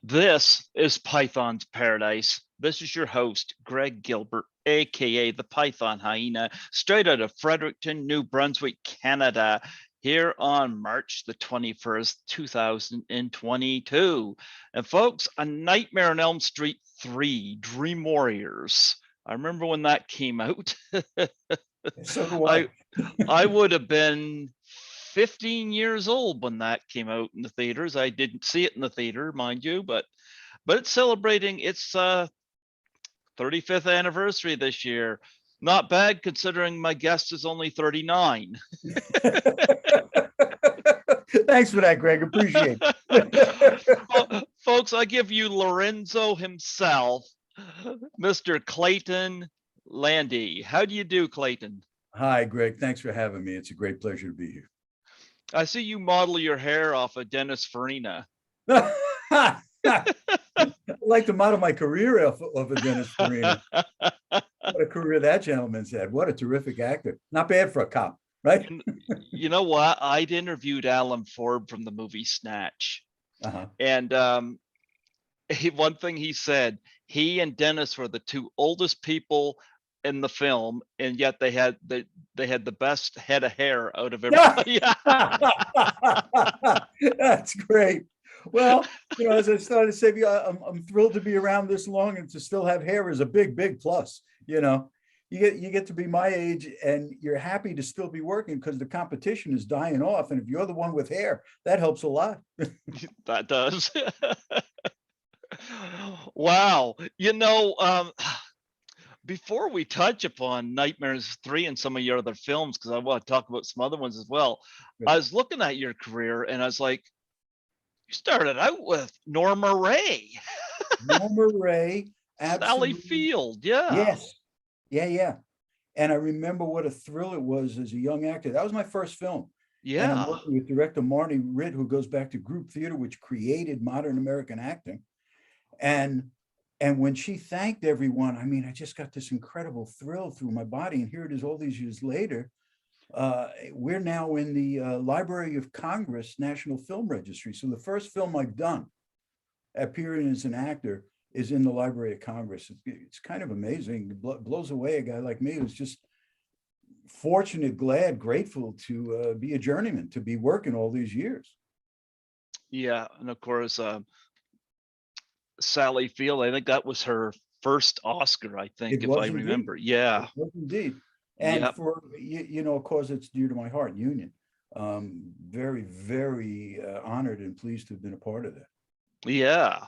This is Python's Paradise. This is your host, Grreg Gilbert, aka the Python Hyena, straight out of Fredericton, New Brunswick, Canada, here on March the 21st, 2022. And folks, A Nightmare on Elm Street 3, Dream Warriors. I remember when that came out. So do I. I would have been 15 years old when that came out in the theaters. I didn't see it in the theater, mind you, but it's celebrating its 35th anniversary this year. Not bad considering my guest is only 39. Thanks for that, Greg. Appreciate it. Well, folks, I give you Lorenzo himself, Mr. Clayton Landey. How do you do, Clayton? Hi, Greg. Thanks for having me. It's a great pleasure to be here. I see you model your hair off of Dennis Farina. I like to model my career off of a Dennis Farina. What a career that gentleman's had. What a terrific actor. Not bad for a cop, right? You know what? I'd interviewed Alan Ford from the movie Snatch. And one thing he said, he and Dennis were the two oldest people in the film, and yet they had the best head of hair out of everybody. That's great. Well, as I started to say, I'm thrilled to be around this long, and to still have hair is a big plus. You get to be my age, and you're happy to still be working because the competition is dying off. And if you're the one with hair, that helps a lot. That does. Wow. Before we touch upon Nightmares 3 and some of your other films, because I want to talk about some other ones as well, Right. I was looking at your career and I was like, you started out with Norma Rae. Norma Rae, Sally Field, yeah. Yes. Yeah. And I remember what a thrill it was as a young actor. That was my first film. Yeah. And I'm working with director Marty Ritt, who goes back to group theater, which created modern American acting. And when she thanked everyone, I just got this incredible thrill through my body. And here it is all these years later. We're now in the Library of Congress National Film Registry. So the first film I've done appearing as an actor is in the Library of Congress. It's kind of amazing. It blows away a guy like me who's just fortunate, glad, grateful to be a journeyman, to be working all these years. Yeah. And of course, Sally Field, I think that was her first Oscar, I think, if I remember. Yeah. It was indeed. And Yep. for, of course, it's dear to my heart, Union. Very, very honored and pleased to have been a part of that. Yeah.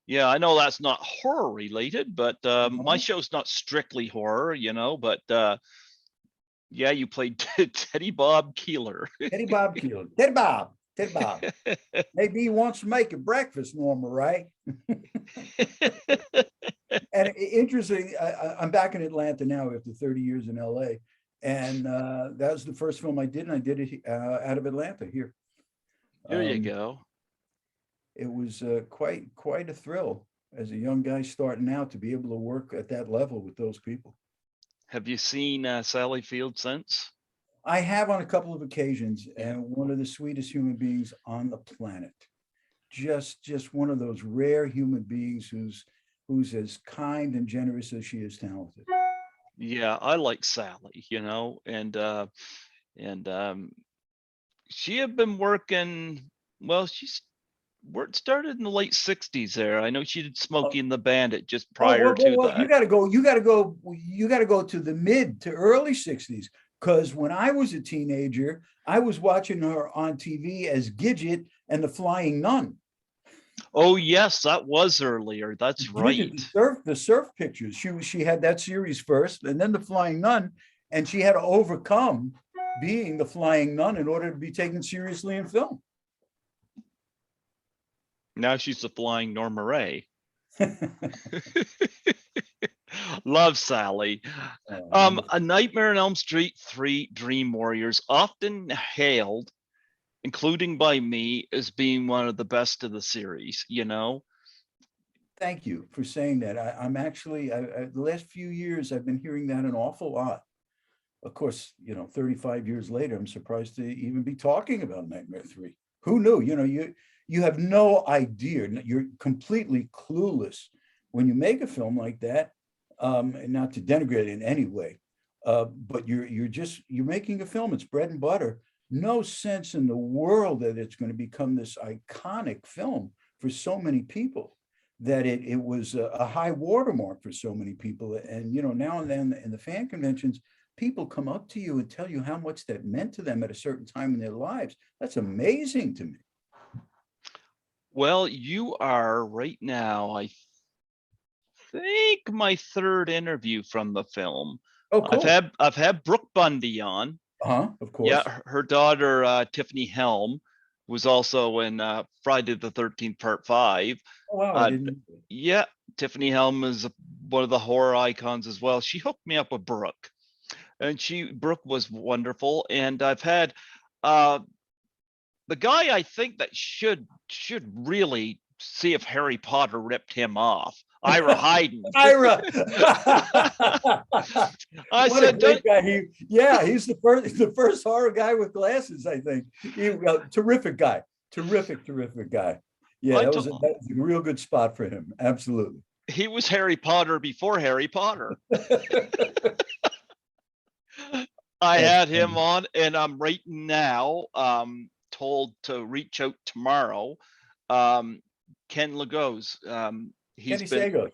Yeah, I know that's not horror related, but my show's not strictly horror, but yeah, you played Teddy Bob Keeler. Teddy Bob Keeler. Teddy Bob. Maybe he wants to make you breakfast, Norma Rae. And interesting, I'm back in Atlanta now after 30 years in LA. And that was the first film I did, and I did it out of Atlanta here. There you go. It was quite a thrill as a young guy starting out to be able to work at that level with those people. Have you seen Sally Field since? I have on a couple of occasions, and one of the sweetest human beings on the planet. Just one of those rare human beings who's as kind and generous as she is talented. Yeah, I like Sally, and she had been working. Well, started in the late 60s there. I know she did Smokey and the Bandit just prior to that. You got to go to the mid to early 60s. Because when I was a teenager, I was watching her on TV as Gidget and the Flying Nun. Oh yes, that was earlier. That's Gidget, right. The surf pictures. She had that series first, and then the Flying Nun, and she had to overcome being the Flying Nun in order to be taken seriously in film. Now she's the Flying Norma Rae. Love Sally. A Nightmare on Elm Street 3 Dream Warriors, often hailed, including by me, as being one of the best of the series, Thank you for saying that. I'm actually, the last few years, I've been hearing that an awful lot. Of course, 35 years later, I'm surprised to even be talking about Nightmare 3. Who knew? you have no idea. You're completely clueless when you make a film like that. And not to denigrate it in any way, but you're making a film. It's bread and butter. No sense in the world that it's going to become this iconic film for so many people, that it was a high watermark for so many people. And, now and then in the fan conventions, people come up to you and tell you how much that meant to them at a certain time in their lives. That's amazing to me. Well, you are right now, I think, my third interview from the film. Oh, cool. I've had Brooke Bundy on. Of course. Yeah, her daughter, Tiffany Helm, was also in Friday the 13th Part 5. Oh, wow, I didn't. Yeah, Tiffany Helm is one of the horror icons as well. She hooked me up with Brooke, and Brooke was wonderful. And I've had the guy I think that should really see if Harry Potter ripped him off, Ira Hayden. Ira. I what said, a great guy. He's the first horror guy with glasses, I think. Terrific guy. Terrific guy. Yeah, that was a real good spot for him. Absolutely. He was Harry Potter before Harry Potter. I had him on, and I'm right now told to reach out tomorrow. Ken Lagos. He's been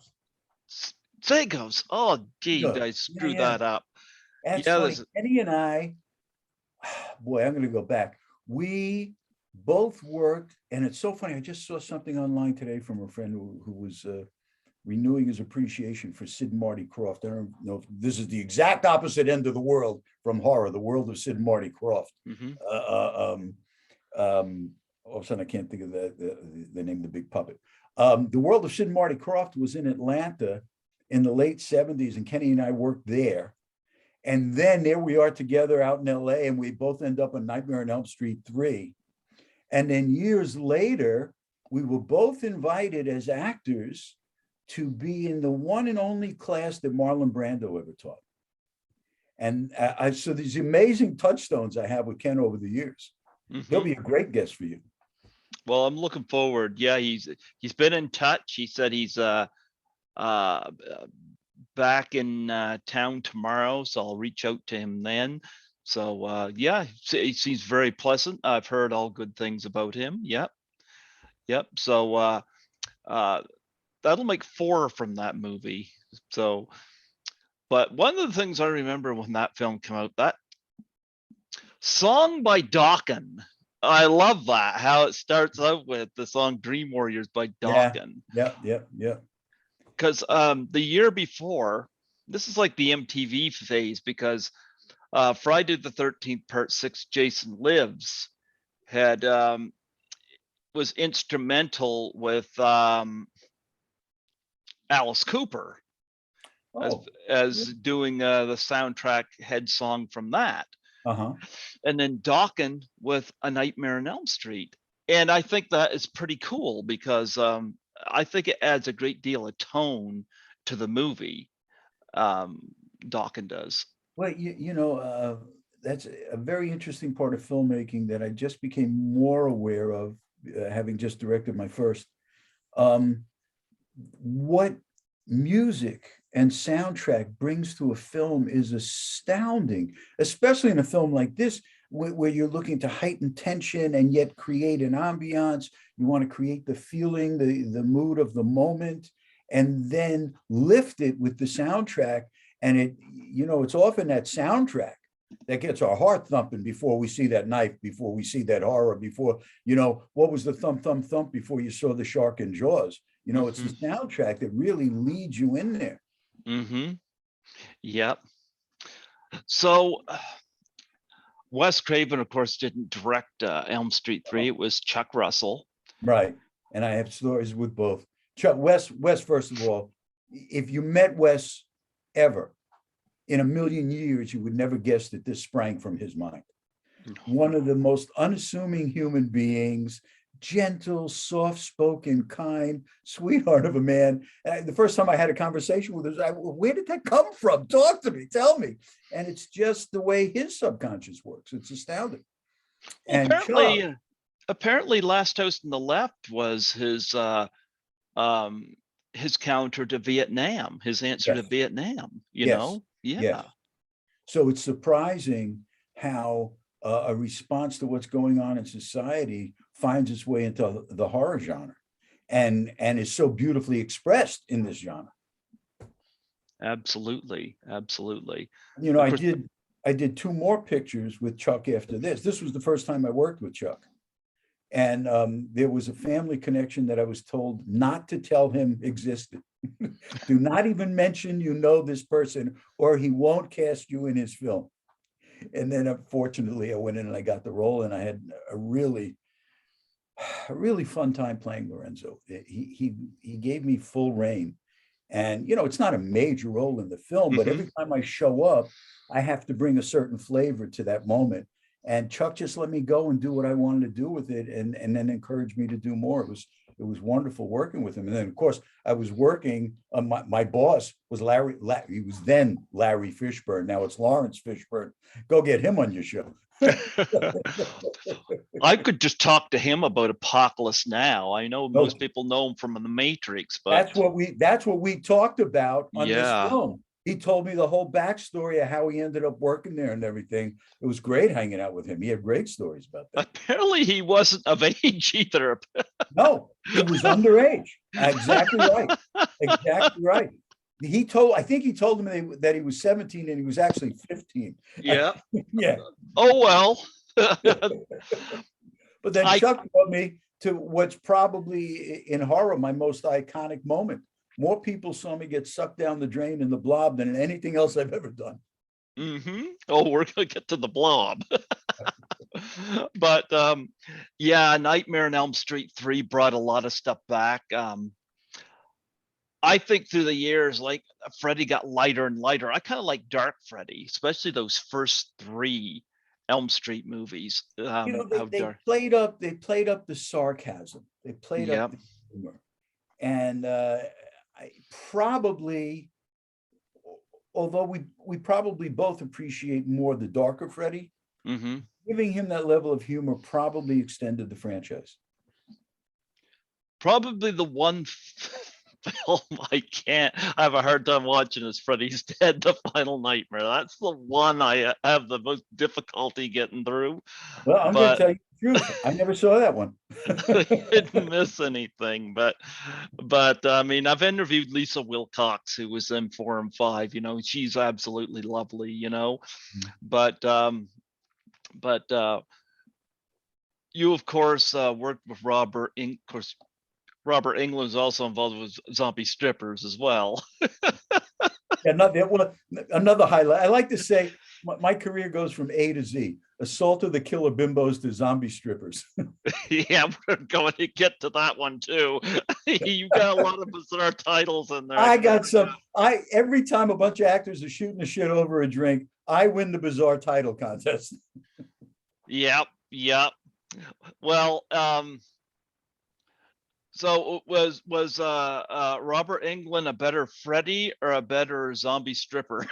Sagos. Oh, gee, I screwed that up. That's funny. Kenny and I, boy, I'm going to go back. We both worked, and it's so funny. I just saw something online today from a friend who was renewing his appreciation for Sid and Marty Krofft. I don't know if this is the exact opposite end of the world from horror, the world of Sid and Marty Krofft. All of a sudden, I can't think of the name of the big puppet. The world of Sid and Marty Krofft was in Atlanta in the late 70s, and Kenny and I worked there. And then there we are together out in LA, and we both end up on Nightmare on Elm Street 3. And then years later, we were both invited as actors to be in the one and only class that Marlon Brando ever taught. And so these amazing touchstones I have with Ken over the years. He'll be a great guest for you. Well, I'm looking forward. Yeah, he's been in touch. He said he's back in town tomorrow, so I'll reach out to him then. So yeah, he seems very pleasant. I've heard all good things about him. Yep. So that'll make 4 from that movie. So, but one of the things I remember when that film came out, that song by Dokken. I love that, how it starts out with the song Dream Warriors by Dokken. Yeah. Because the year before, this is like the MTV phase, because Friday the 13th Part 6, Jason Lives, had was instrumental with Alice Cooper as doing the soundtrack head song from that. And then Dokken with A Nightmare on Elm Street. And I think that is pretty cool, because I think it adds a great deal of tone to the movie. Dokken does. Well, that's a very interesting part of filmmaking that I just became more aware of, having just directed my first. What music and soundtrack brings to a film is astounding, especially in a film like this, where you're looking to heighten tension and yet create an ambiance. You want to create the feeling, the mood of the moment, and then lift it with the soundtrack. And it's often that soundtrack that gets our heart thumping before we see that knife, before we see that horror, before, what was the thump, thump, thump before you saw the shark in Jaws? It's the soundtrack that really leads you in there. Yep. So Wes Craven, of course, didn't direct Elm Street 3. It was Chuck Russell. Right. And I have stories with both. Wes, first of all, if you met Wes ever in a million years, you would never guess that this sprang from his mind. One of the most unassuming human beings, gentle, soft-spoken, kind, sweetheart of a man. The first time I had a conversation with him, where did that come from? Talk to me, tell me. And it's just the way his subconscious works. It's astounding. Well, apparently Last House on the Left was his counter to Vietnam, his answer to Yes. Vietnam, Yes. Yeah. Yes. So it's surprising how a response to what's going on in society finds its way into the horror genre, and is so beautifully expressed in this genre. Absolutely. I did 2 more pictures with Chuck after this. This was the first time I worked with Chuck. And there was a family connection that I was told not to tell him existed. Do not even mention this person, or he won't cast you in his film. And then unfortunately, I went in and I got the role, and I had a really fun time playing Lorenzo. He gave me full reign. And it's not a major role in the film, but every time I show up, I have to bring a certain flavor to that moment. And Chuck just let me go and do what I wanted to do with it, and then encouraged me to do more. It was wonderful working with him. And then, of course, I was working. My boss was Larry. He was then Larry Fishburne. Now it's Lawrence Fishburne. Go get him on your show. I could just talk to him about Apocalypse Now. I know most people know him from The Matrix, but that's what we talked about on this Yeah. film. He told me the whole backstory of how he ended up working there and everything. It was great hanging out with him. He had great stories about that. apparently he wasn't of age either. No, he was underage. Exactly right. Exactly right. I think he told me that he was 17 and he was actually 15. Yeah. Yeah. Oh, well. But then Chuck brought me to what's probably in horror my most iconic moment. More people saw me get sucked down the drain in The Blob than in anything else I've ever done. Oh, we're gonna get to The Blob. But yeah, Nightmare on Elm Street 3 brought a lot of stuff back. I think through the years, like, Freddy got lighter and lighter. I kind of like Dark Freddy, especially those first 3 Elm Street movies. They played up the sarcasm. They played up the humor. And I probably, although we probably both appreciate more the darker Freddy, giving him that level of humor probably extended the franchise. Probably the one film I have a hard time watching is Freddy's Dead: The Final Nightmare. That's the one I have the most difficulty getting through. Well, I'm going to tell you the truth. I never saw that one. Didn't miss anything, but I mean, I've interviewed Lisa Wilcox, who was in 4 and 5. She's absolutely lovely. But you of course worked with Robert. Of course, Robert Englund is also involved with Zombie Strippers as well. Another highlight. I like to say my career goes from A to Z. Assault of the Killer Bimbos to Zombie Strippers. Yeah, we're going to get to that one too. You got a lot of bizarre titles in there. I got some. Every time a bunch of actors are shooting the shit over a drink, I win the bizarre title contest. Yep. Well, so was Robert Englund a better Freddy or a better zombie stripper?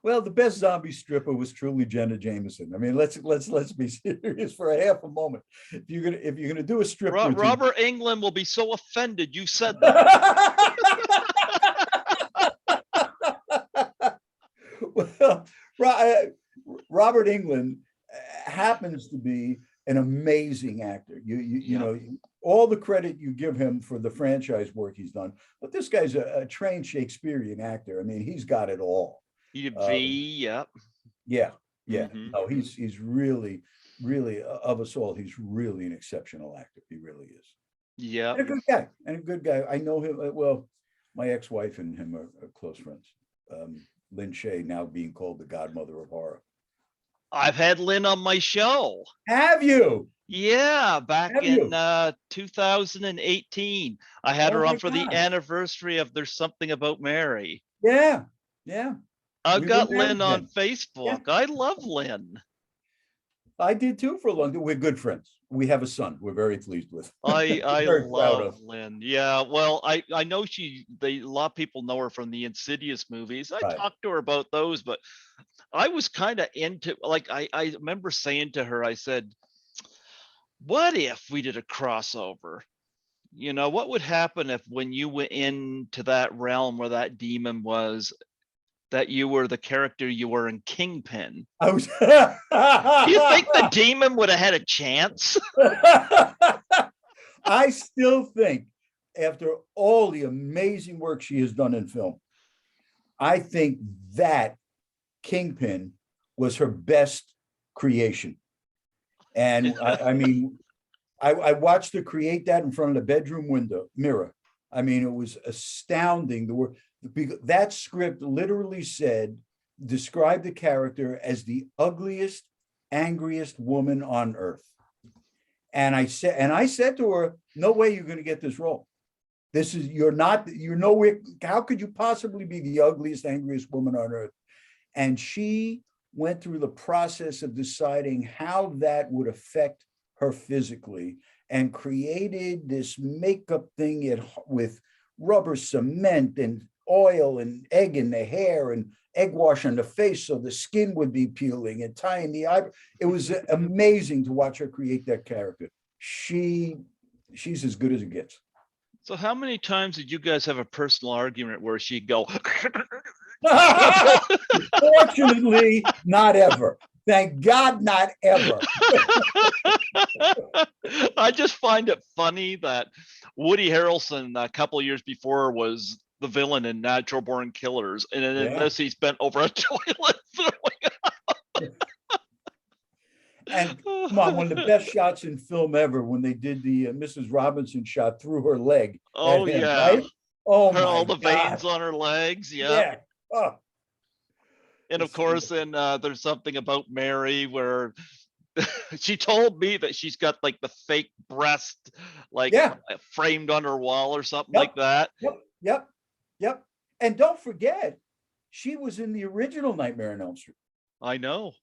Well, the best zombie stripper was truly Jenna Jameson. I mean, let's be serious for a half a moment. If you're gonna do a strip, Robert Englund will be so offended you said that. Well, Robert Englund happens to be an amazing actor. You know, all the credit you give him for the franchise work he's done, but this guy's a trained Shakespearean actor. I mean, he's got it all. Yeah. No, he's really of us all. He's really an exceptional actor. He really is. Yeah, and a good guy. I know him well. My ex-wife and him are close friends. Lynn Shay, now being called the godmother of horror. I've had Lynn on my show. Have you? Yeah, back in 2018. I had her on for the anniversary of There's Something About Mary. Yeah. I've got Lynn on Facebook. Yeah. I love Lynn. I did too for a long time. We're good friends. We have a son we're very pleased with. I love Lynn. Yeah, well, I know a lot of people know her from the Insidious movies. I talked to her about those, but I was kind of into, like, I remember saying to her, I said, what if we did a crossover? You know, what would happen if when you went into that realm where that demon was, that you were the character you were in Kingpin? I was. Do you think the demon would have had a chance? I still think, after all the amazing work she has done in film, I think that Kingpin was her best creation. And I mean, I watched her create that in front of the bedroom window mirror. I mean, it was astounding. The word, that script literally said, describe the character as the ugliest, angriest woman on earth. And I said to her, no way you're going to get this role. This is, you're nowhere. How could you possibly be the ugliest, angriest woman on earth? And she went through the process of deciding how that would affect her physically, and created this makeup thing with rubber cement and oil and egg in the hair and egg wash on the face so the skin would be peeling, and tying the eyebrow. It was amazing to watch her create that character. She's as good as it gets. So how many times did you guys have a personal argument where she'd go? Fortunately, not ever. Thank God, not ever. I just find it funny that Woody Harrelson a couple of years before was the villain in Natural Born Killers, and in this he's bent over a toilet throwing up. And come on, one of the best shots in film ever, when they did the Mrs. Robinson shot through her leg. Oh him, yeah, right? Oh her, my all the God. veins on her legs. Yeah. Oh. And of course, then there's something about Mary where she told me that she's got like the fake breast, like framed on her wall or something like that. Yep. And don't forget, she was in the original Nightmare on Elm Street. I know.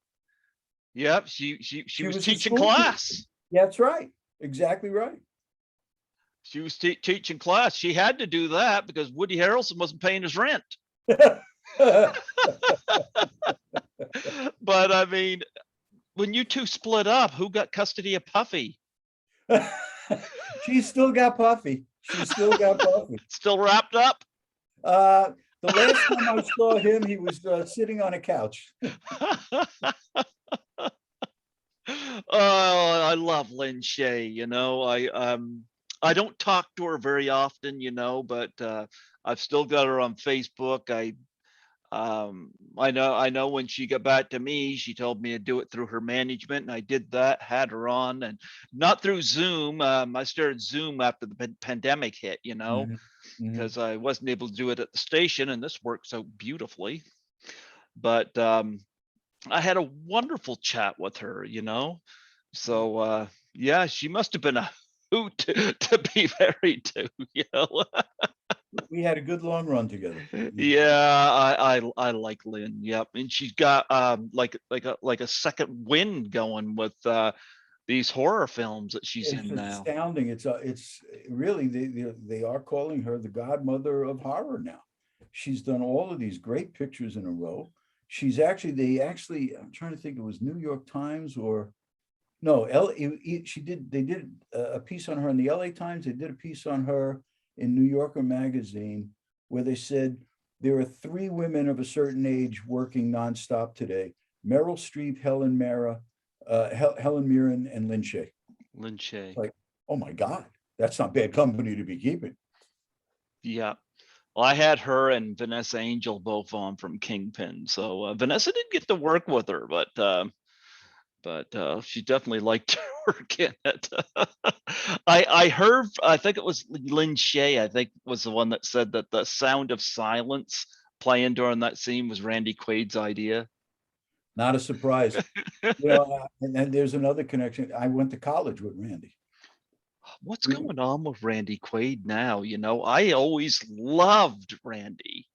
Yep, she was teaching class. Yeah, that's right. Exactly right. She was teaching class. She had to do that because Woody Harrelson wasn't paying his rent. But I mean, when you two split up, who got custody of Puffy? She still got Puffy. Still wrapped up? The last time I saw him, he was sitting on a couch. Oh, I love Lynn Shay. You know, I don't talk to her very often, you know, but I've still got her on Facebook. I know when she got back to me, she told me to do it through her management, and I did that, had her on, and not through Zoom. I started Zoom after the pandemic hit, you know, because I wasn't able to do it at the station, and this works out beautifully. But I had a wonderful chat with her, you know. So yeah, she must have been a hoot to be married to, you know. We had a good long run together. Yeah, I like Lynn. Yep, and she's got like a second wind going with these horror films that she's in now. It's astounding. It's really, they are calling her the godmother of horror now. She's done all of these great pictures in a row. They actually, I'm trying to think, it was New York Times or no, they did a piece on her in the LA Times. They did a piece on her in New Yorker magazine, where they said there are 3 women of a certain age working nonstop today: Meryl Streep, Helen Mirren, and Lynn Shay. Lynn Shay. Like, oh my God, that's not bad company to be keeping. Yeah. Well, I had her and Vanessa Angel both on from Kingpin. So Vanessa didn't get to work with her, but she definitely liked to work in it. I heard, I think it was Lynn Shay, I think was the one that said that the sound of silence playing during that scene was Randy Quaid's idea. Not a surprise. You know, and there's another connection. I went to college with Randy. What's going on with Randy Quaid now? You know, I always loved Randy.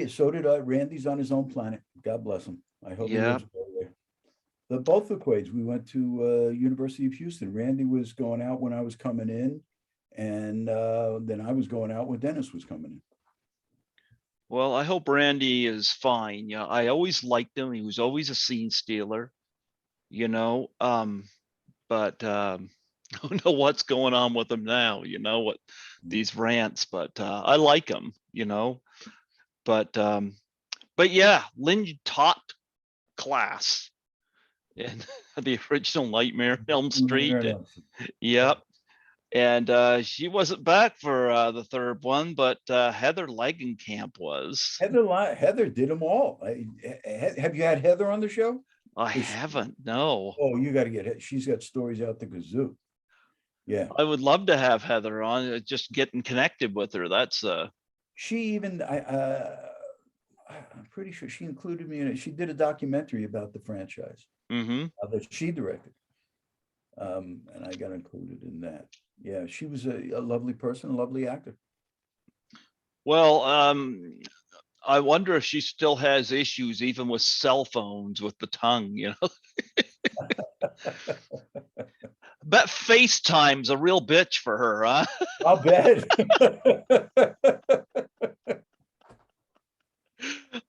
So did I. Randy's on his own planet. God bless him. I hope he lives there. Both the Quaids, we went to University of Houston. Randy was going out when I was coming in, and then I was going out when Dennis was coming in. Well, I hope Randy is fine. Yeah, I always liked him. He was always a scene stealer, you know. But I don't know what's going on with him now, what these rants, but I like him, But yeah, Lynn taught class in the original Nightmare on Elm Street. Yep. And she wasn't back for the third one, but Heather Langenkamp was. Heather did them all. Have you had Heather on the show? I haven't, no. Oh, you got to get it. She's got stories out the kazoo. Yeah. I would love to have Heather on, just getting connected with her. That's she even I'm pretty sure she included me in it. She did a documentary about the franchise that she directed. And I got included in that. Yeah, she was a lovely person, a lovely actor. Well, I wonder if she still has issues even with cell phones with the tongue, Bet FaceTime's a real bitch for her, huh? I'll bet.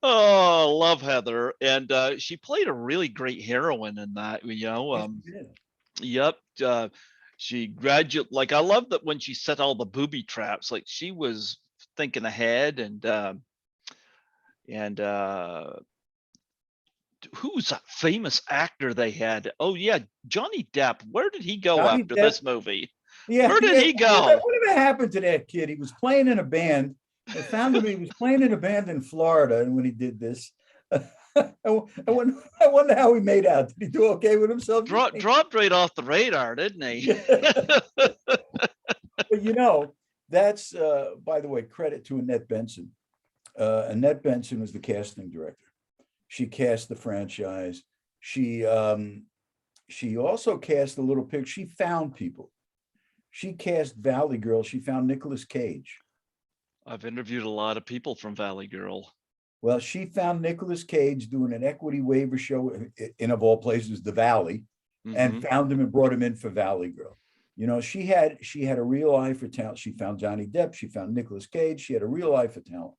Oh, love Heather. And she played a really great heroine in that, Yep. She graduate, like, I love that when she set all the booby traps, like she was thinking ahead. And who's a famous actor they had? Oh yeah, Johnny Depp. Where did he go after this movie? Yeah, where did he go? Whatever happened to that kid? He was playing in a band. I found him. He was playing in a band in Florida, and when he did this, I wonder how he made out. Did he do okay with himself? Dropped right off the radar, didn't he? But that's by the way, credit to Annette Benson. Annette Benson was the casting director. She cast the franchise. She also cast a little picture. She found people. She cast Valley Girl. She found Nicolas Cage. I've interviewed a lot of people from Valley Girl. Well, she found Nicolas Cage doing an equity waiver show in, of all places, the Valley, and found him and brought him in for Valley Girl. She had a real eye for talent. She found Johnny Depp. She found Nicolas Cage. She had a real eye for talent.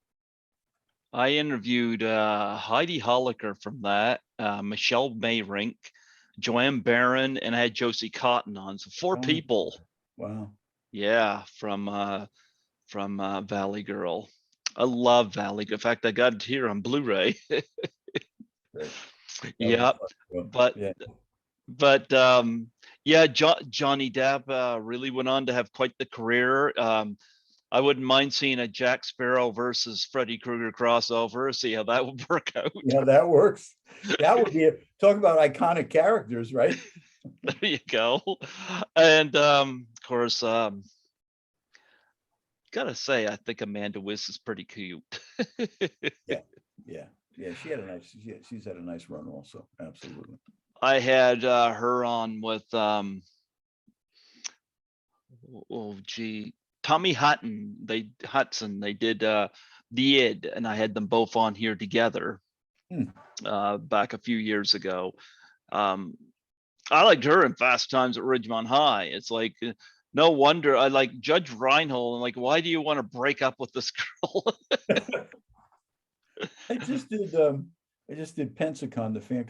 I interviewed Heidi Holliker from that, Michelle Mayrink, Joanne Barron, and I had Josie Cotton on. So 4 people. Wow. Yeah, from Valley Girl. I love Valley Girl. In fact, I got it here on Blu-ray. Yeah, but Johnny Depp really went on to have quite the career. I wouldn't mind seeing a Jack Sparrow versus Freddy Krueger crossover. See how that would work out. Yeah, that works. That would be talk about iconic characters, right? There you go. And of course, gotta say, I think Amanda Wyss is pretty cute. Yeah. She's had a nice run also. Absolutely. I had her on with Tommy Hudson. They did The Id, and I had them both on here together back a few years ago. I liked her in Fast Times at Ridgemont High. It's like, no wonder I like Judge Reinhold. And like, why do you want to break up with this girl? I just did Pensacon, the fan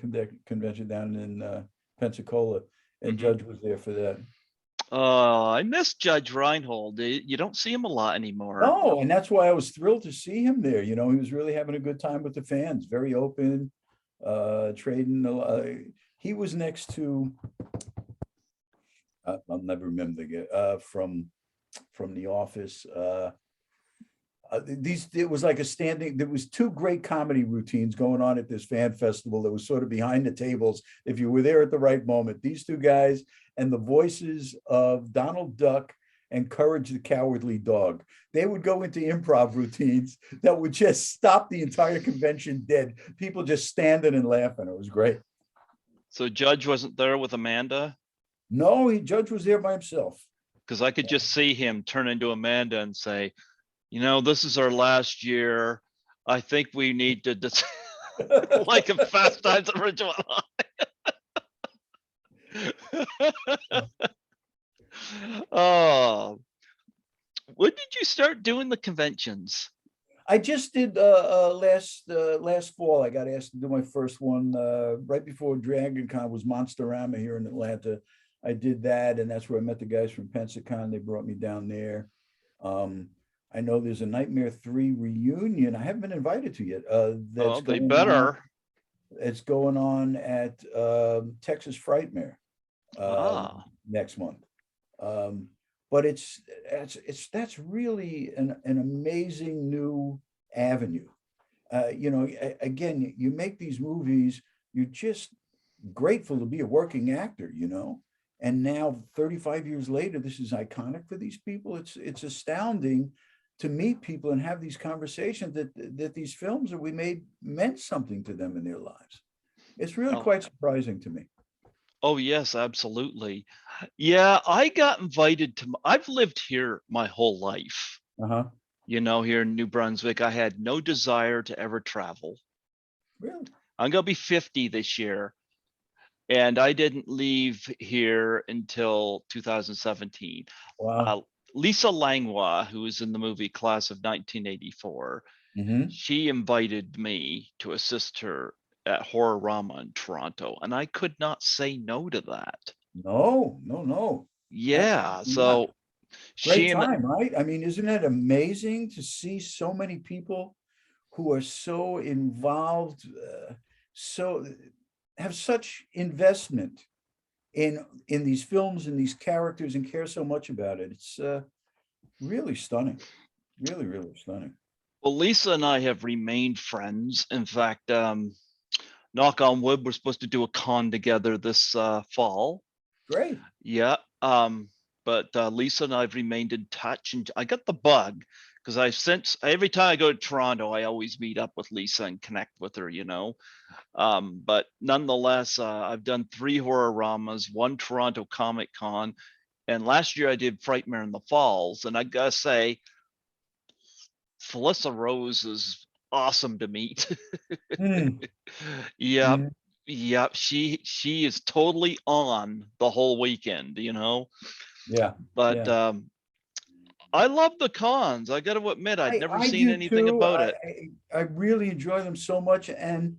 convention down in Pensacola, and Judge was there for that. Oh, I miss Judge Reinhold. You don't see him a lot anymore. No, and that's why I was thrilled to see him there. He was really having a good time with the fans, very open, trading. He was next to, I'll never remember from The Office. It was like there was 2 great comedy routines going on at this fan festival that was sort of behind the tables if you were there at the right moment. These 2 guys and the voices of Donald Duck and Courage the Cowardly Dog. They would go into improv routines that would just stop the entire convention dead. People just standing and laughing. It was great. So Judge wasn't there with Amanda? No, Judge was there by himself. Because I could just see him turn into Amanda and say, this is our last year. I think we need to like a Fast Times at Ridgemont High. Oh, when did you start doing the conventions? I just did last fall. I got asked to do my first one right before Dragon Con was Monsterama here in Atlanta. I did that, and that's where I met the guys from Pensacon. They brought me down there. I know there's a Nightmare 3 reunion I haven't been invited to yet. That's Oh, they going on. better. It's going on at Texas Frightmare next month. But that's really an amazing new avenue. Again, you make these movies, you're just grateful to be a working actor, and now 35 years later, this is iconic for these people. It's astounding to meet people and have these conversations that these films that we made meant something to them in their lives. It's really quite surprising to me. Oh, yes, absolutely. Yeah, I got invited to, I've lived here my whole life. Here in New Brunswick. I had no desire to ever travel. Really? I'm going to be 50 this year. And I didn't leave here until 2017. Wow. Lisa Langlois, who was in the movie Class of 1984, she invited me to assist her at Horrorama in Toronto, and I could not say no to that. No. Yeah, so great time, right? I mean, isn't it amazing to see so many people who are so involved, so have such investment in these films and these characters and care so much about it. It's really stunning. Really, really stunning. Well, Lisa and I have remained friends. In fact, knock on wood, we're supposed to do a con together this fall. Great. Yeah. But Lisa and I have remained in touch, and I got the bug because every time I go to Toronto, I always meet up with Lisa and connect with her, But nonetheless, I've done 3 Horror-Ramas, 1 Toronto Comic Con, and last year I did Frightmare in the Falls, and I gotta say, Felissa Rose is awesome to meet. Yeah. Yeah, she is totally on the whole weekend, Yeah. But I love the cons. I got to admit, I'd never seen anything about it. I really enjoy them so much, and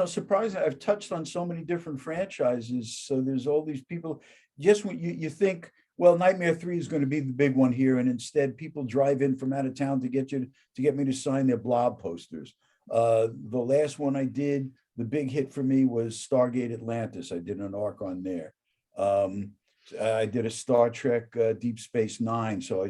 surprisingly, I've touched on so many different franchises. So there's all these people. Just when you think, well, Nightmare 3 is going to be the big one here, and instead people drive in from out of town to get me to sign their Blob posters. The last one I did, the big hit for me was Stargate Atlantis. I did an arc on there. I did a Star Trek Deep Space Nine, so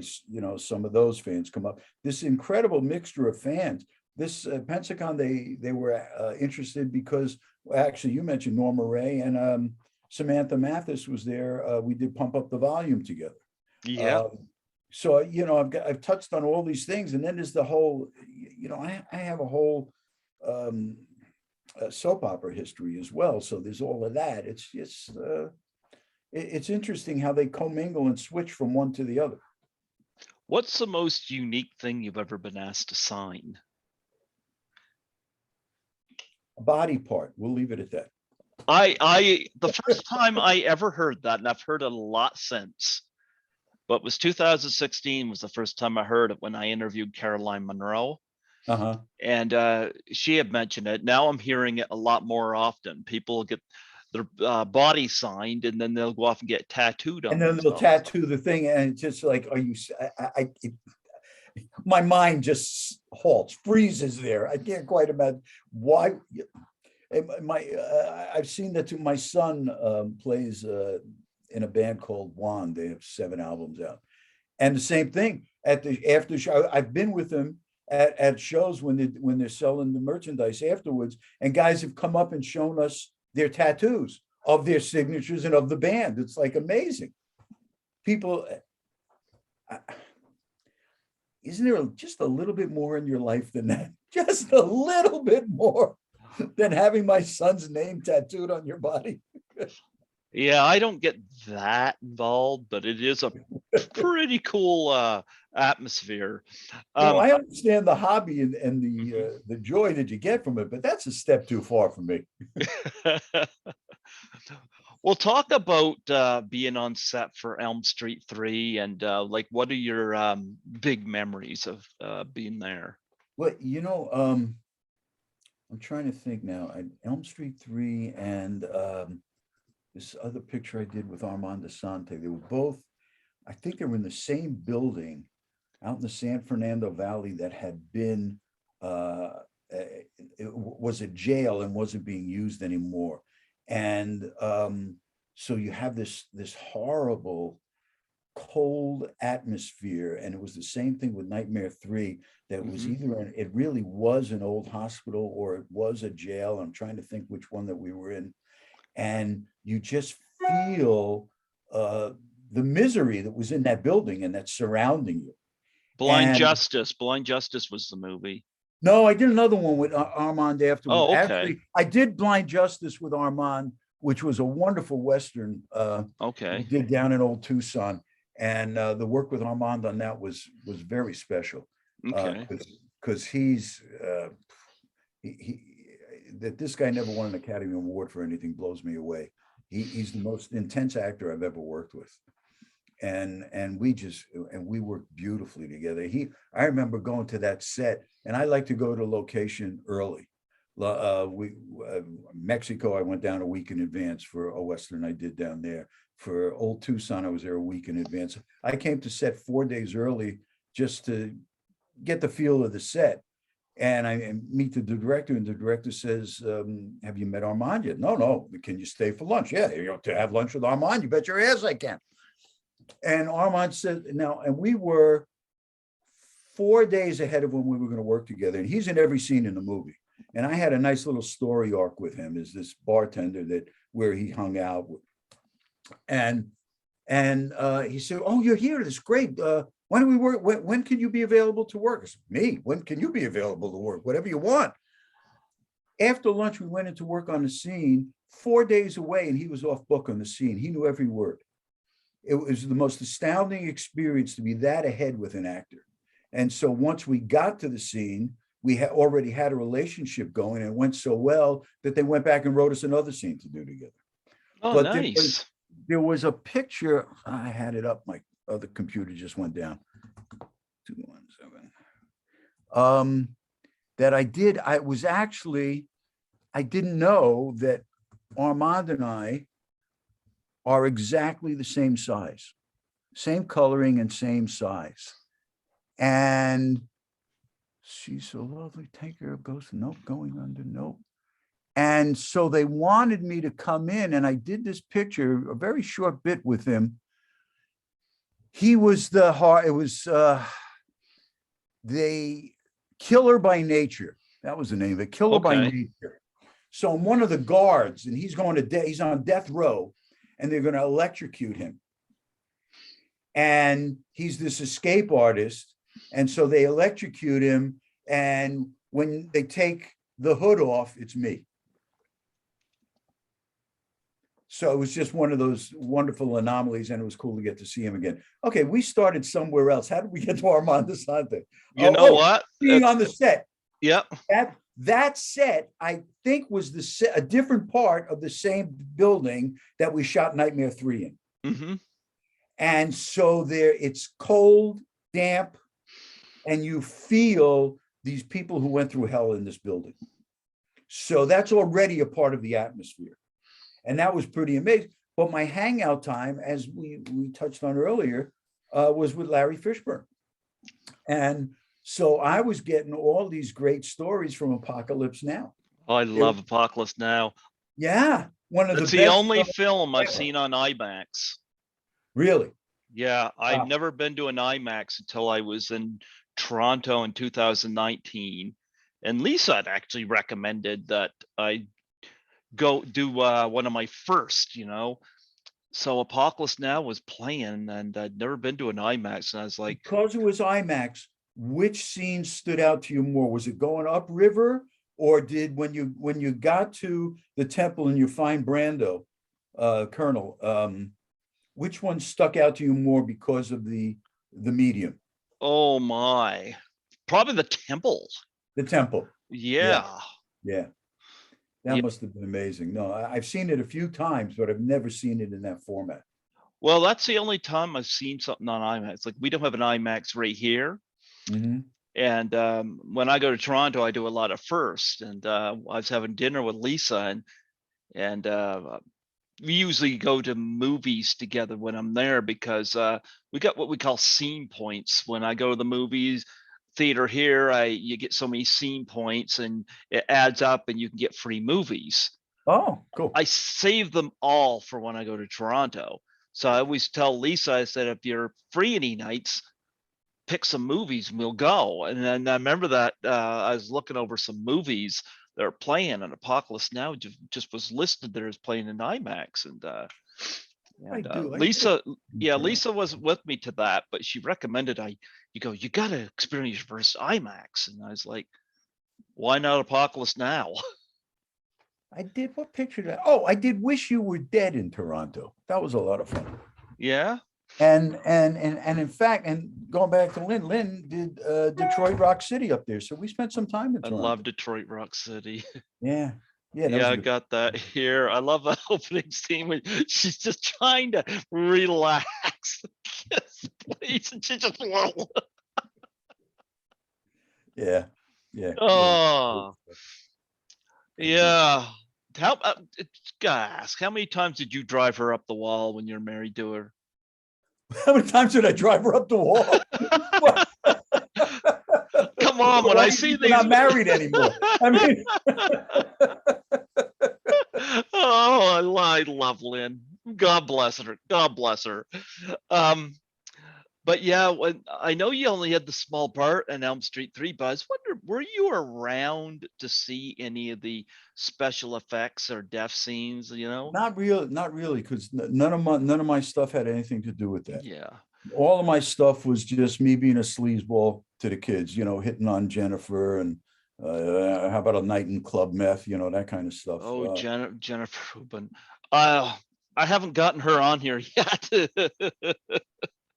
some of those fans come up. This incredible mixture of fans. This Pensacon, they were interested because actually you mentioned Norma Rae and Samantha Mathis was there. We did Pump Up the Volume together. Yeah. So I've touched on all these things, and then there's the whole. I have a whole soap opera history as well. So there's all of that. It's interesting how they commingle and switch from one to the other. What's the most unique thing you've ever been asked to sign? A body part. We'll leave it at that. The first time I ever heard that, and I've heard it a lot since, but it was 2016 was the first time I heard it when I interviewed Caroline Munro. And she had mentioned it. Now I'm hearing it a lot more often. People get their body signed, and then they'll go off and get tattooed on. And then they'll tattoo the thing, and it's just like, are you? My mind just halts, freezes there. I can't quite imagine why. I've seen that too. My son plays in a band called Wand. They have 7 albums out, and the same thing at the after show. I've been with them at shows when they're selling the merchandise afterwards, and guys have come up and shown us their tattoos of their signatures and of the band. It's like amazing. People, isn't there just a little bit more in your life than that? Just a little bit more than having my son's name tattooed on your body. Yeah, I don't get that involved, but it is a pretty cool atmosphere. I understand the hobby and the joy that you get from it, but that's a step too far for me. We'll talk about being on set for Elm Street 3 and what are your big memories of being there? Well, I'm trying to think now. Elm Street 3 and this other picture I did with Armand Asante. They were both, I think they were in the same building out in the San Fernando Valley that had been it was a jail and wasn't being used anymore. And so you have this horrible cold atmosphere, and it was the same thing with Nightmare 3, that it was either it really was an old hospital or it was a jail. I'm trying to think which one that we were in, and you just feel the misery that was in that building and that's surrounding you. Blind Justice was the movie. No, I did another one with Armand afterwards. Oh, okay. Actually, I did Blind Justice with Armand, which was a wonderful Western Okay. we did down in old Tucson. And the work with Armand on that was very special. Okay. Because he's that this guy never won an Academy Award for anything blows me away. He's the most intense actor I've ever worked with. And we worked beautifully together. I remember going to that set, and I like to go to location early. Mexico, I went down a week in advance for a Western I did down there. For old Tucson, I was there a week in advance. I came to set 4 days early just to get the feel of the set. And I meet the director, and the director says, have you met Armand yet? No. Can you stay for lunch? Yeah, to have lunch with Armand, you bet your ass I can. And Armand said, and we were 4 days ahead of when we were going to work together. And he's in every scene in the movie. And I had a nice little story arc with him as this bartender where he hung out with. And he said, "Oh, you're here. That's great. When do we work? When can you be available to work?" I said, "Me? When can you be available to work? Whatever you want." After lunch, we went into work on the scene 4 days away, and he was off book on the scene. He knew every word. It was the most astounding experience to be that ahead with an actor. And so once we got to the scene, we already had a relationship going, and it went so well that they went back and wrote us another scene to do together. Oh, but nice. There was a picture. I had it up. My other computer just went down. 217. That I did. I didn't know that Armand and I are exactly the same size, same coloring and same size. And she's so lovely. Take care of ghosts. Nope. Going under. Nope. And so they wanted me to come in, and I did this picture, a very short bit with him. He was the Killer by Nature. That was the name of it, Killer by Nature. So I'm one of the guards, and he's going to he's on death row, and they're going to electrocute him. And he's this escape artist, and so they electrocute him, and when they take the hood off, it's me. So it was just one of those wonderful anomalies, and it was cool to get to see him again. Okay, we started somewhere else. How did we get to Armand Asante? You know what? Being on the set. Yep. That set, I think, was a different part of the same building that we shot Nightmare 3 in. Mm-hmm. And so it's cold, damp, and you feel these people who went through hell in this building. So that's already a part of the atmosphere. And that was pretty amazing. But my hangout time, as we touched on earlier, was with Larry Fishburne. And so I was getting all these great stories from Apocalypse Now. Oh, I love Apocalypse Now. Yeah. It's the only film I've seen on IMAX. Really? Yeah. I've never been to an IMAX until I was in Toronto in 2019. And Lisa had actually recommended that I go do one of my first, so Apocalypse Now was playing, and I'd never been to an IMAX, and I was like, because it was IMAX, which scene stood out to you more? Was it going upriver, or did when you got to the temple and you find Brando, Colonel, which one stuck out to you more because of the medium? Oh my, probably the temple. Yeah. That must have been amazing. No, I've seen it a few times, but I've never seen it in that format. Well, that's the only time I've seen something on IMAX. Like, we don't have an IMAX right here. Mm-hmm. And when I go to Toronto, I do a lot of first. And I was having dinner with Lisa, and we usually go to movies together when I'm there, because we got what we call scene points. When I go to the movies theater here, you get so many scene points, and it adds up, and you can get free movies. Oh, cool. I save them all for when I go to Toronto. So I always tell Lisa, I said, if you're free any nights, pick some movies and we'll go. And then I remember that I was looking over some movies that are playing, and Apocalypse Now just was listed there as playing in IMAX. And Lisa, Lisa wasn't with me to that, but she recommended you got to experience your first IMAX. And I was like, why not Apocalypse Now? I did. What picture did I did Wish You Were Dead in Toronto. That was a lot of fun. Yeah. And in fact, and going back to Lynn did Detroit Rock City up there. So we spent some time in Toronto. I love Detroit Rock City. Yeah. Yeah, I got that here. I love the opening scene when she's just trying to relax. Yes, please. And she just Yeah. Oh. Yeah. How gotta ask, how many times did you drive her up the wall when you're married to her? How many times did I drive her up the wall? Come on, when I see these, not married anymore. I mean, oh, I love Lynn. God bless her. God bless her. But yeah, when I know you only had the small part in Elm Street 3, but I was wondering, were you around to see any of the special effects or death scenes? Not really, because none of my stuff had anything to do with that. Yeah. All of my stuff was just me being a sleazeball to the kids, hitting on Jennifer, and how about a night in Club Meth, that kind of stuff. Oh, Jennifer Rubin. I haven't gotten her on here yet.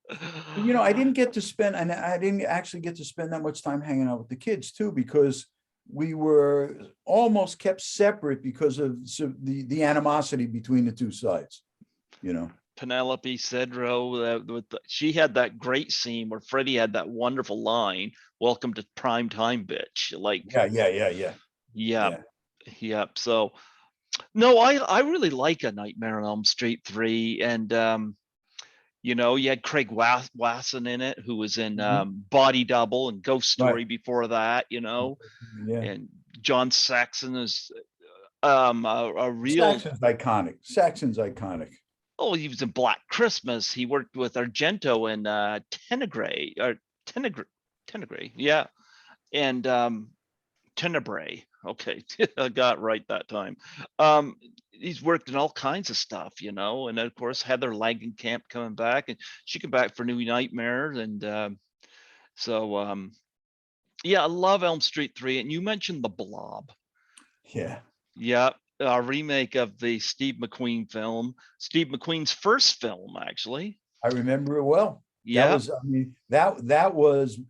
I didn't get to spend, and I didn't actually get to spend that much time hanging out with the kids too, because we were almost kept separate because of the animosity between the two sides, Penelope Cedro, she had that great scene where Freddie had that wonderful line, "Welcome to prime time, bitch." Like, yeah. So, no, I really like A Nightmare on Elm Street 3, and you had Craig Wasson in it, who was in Body Double and Ghost Story before that, and John Saxon is a real. Saxon's iconic. Oh, he was in Black Christmas. He worked with Argento in Tenebrae, yeah, and Tenebrae. Okay, I got it right that time. He's worked in all kinds of stuff, and of course Heather Langenkamp coming back, and she came back for New Nightmare, and so yeah, I love Elm Street 3. And you mentioned the Blob. Yeah, a remake of the Steve McQueen film, Steve McQueen's first film, actually. I remember it well. Yeah, that was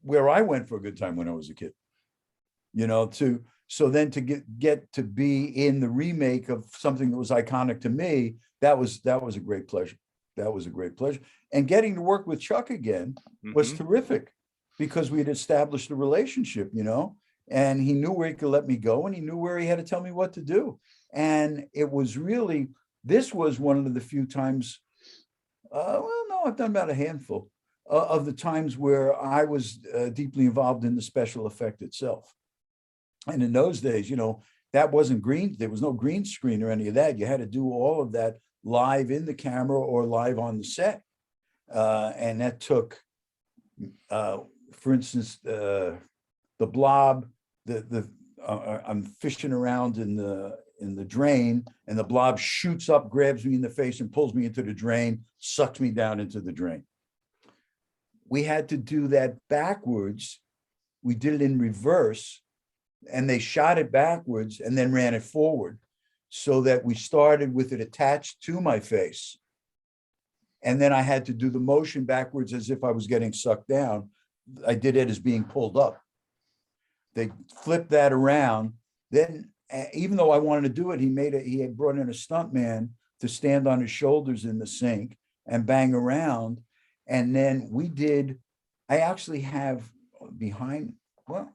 where I went for a good time when I was a kid. So then to get to be in the remake of something that was iconic to me, that was a great pleasure. That was a great pleasure. And getting to work with Chuck again was terrific, because we had established a relationship, and he knew where he could let me go, and he knew where he had to tell me what to do. And it was really, this was one of the few times, I've done about a handful of the times where I was deeply involved in the special effect itself. And in those days, that wasn't green. There was no green screen or any of that. You had to do all of that live in the camera or live on the set. And that took, for instance, the Blob, I'm fishing around in the drain, and the Blob shoots up, grabs me in the face, and pulls me into the drain, sucks me down into the drain. We had to do that backwards. We did it in reverse, and they shot it backwards and then ran it forward, so that we started with it attached to my face. And then I had to do the motion backwards as if I was getting sucked down. I did it as being pulled up. They flipped that around. Then, even though I wanted to do it, he had brought in a stuntman to stand on his shoulders in the sink and bang around. And then I actually have behind, well,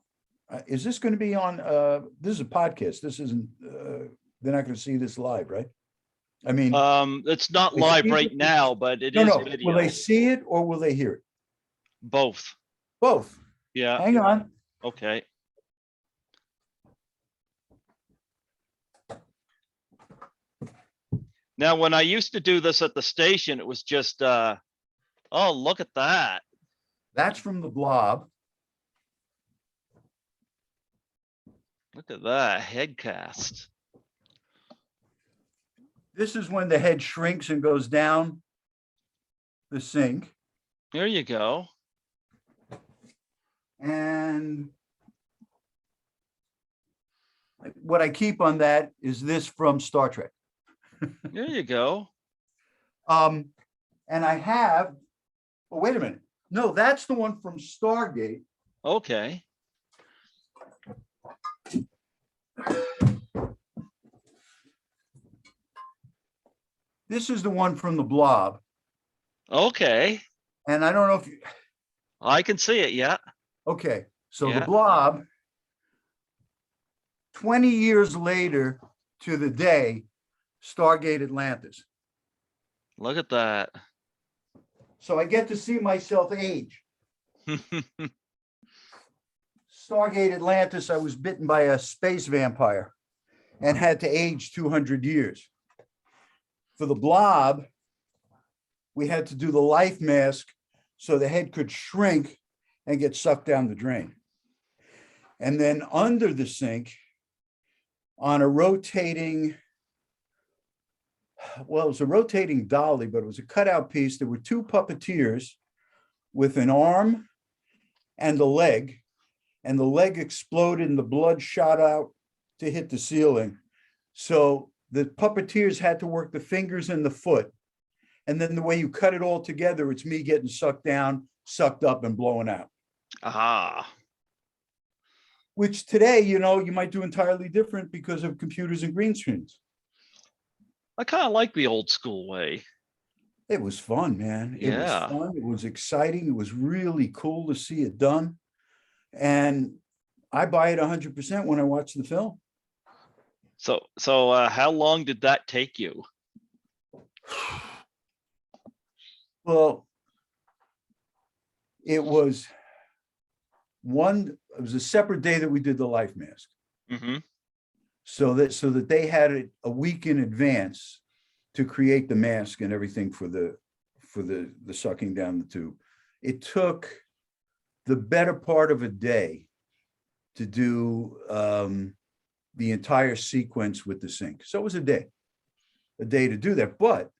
is this going to be on, this is a podcast. This isn't, they're not going to see this live, right? I mean, it's not they live see right it? now, but it No, is no. Will video. they see it or will they hear it? Both. Both. Yeah. Hang on. Okay. Now, when I used to do this at the station, it was just, oh, look at that. That's from the Blob. Look at that head cast. This is when the head shrinks and goes down the sink. There you go. And what I keep on that is this from Star Trek. There you go. And I have, oh, wait a minute. No, that's the one from Stargate. Okay. This is the one from the Blob. Okay. And I don't know if you, I can see it. Yeah. okay. So Yeah. the Blob, 20 years later to the day, Stargate Atlantis. Look at that. So I get to see myself age. Stargate Atlantis, I was bitten by a space vampire and had to age 200 years. For the Blob, we had to do the life mask so the head could shrink and get sucked down the drain. And then under the sink, on a rotating, well, it was a rotating dolly, but it was a cutout piece. There were two puppeteers with an arm and a leg, and the leg exploded and the blood shot out to hit the ceiling. So the puppeteers had to work the fingers and the foot. And then the way you cut it all together, it's me getting sucked down, sucked up, and blown out. Ah. Which today, you know, you might do entirely different because of computers and green screens. I kind of like the old school way. It was fun, man. It was Yeah. fun. It was exciting. It was really cool to see it done. And I buy it 100% when I watch the film. So how long did that take you? Well, it was a separate day that we did the life mask. Mm-hmm. So that they had it a week in advance to create the mask and everything for the sucking down the tube. It took the better part of a day to do the entire sequence with the sink. So it was a day to do that. But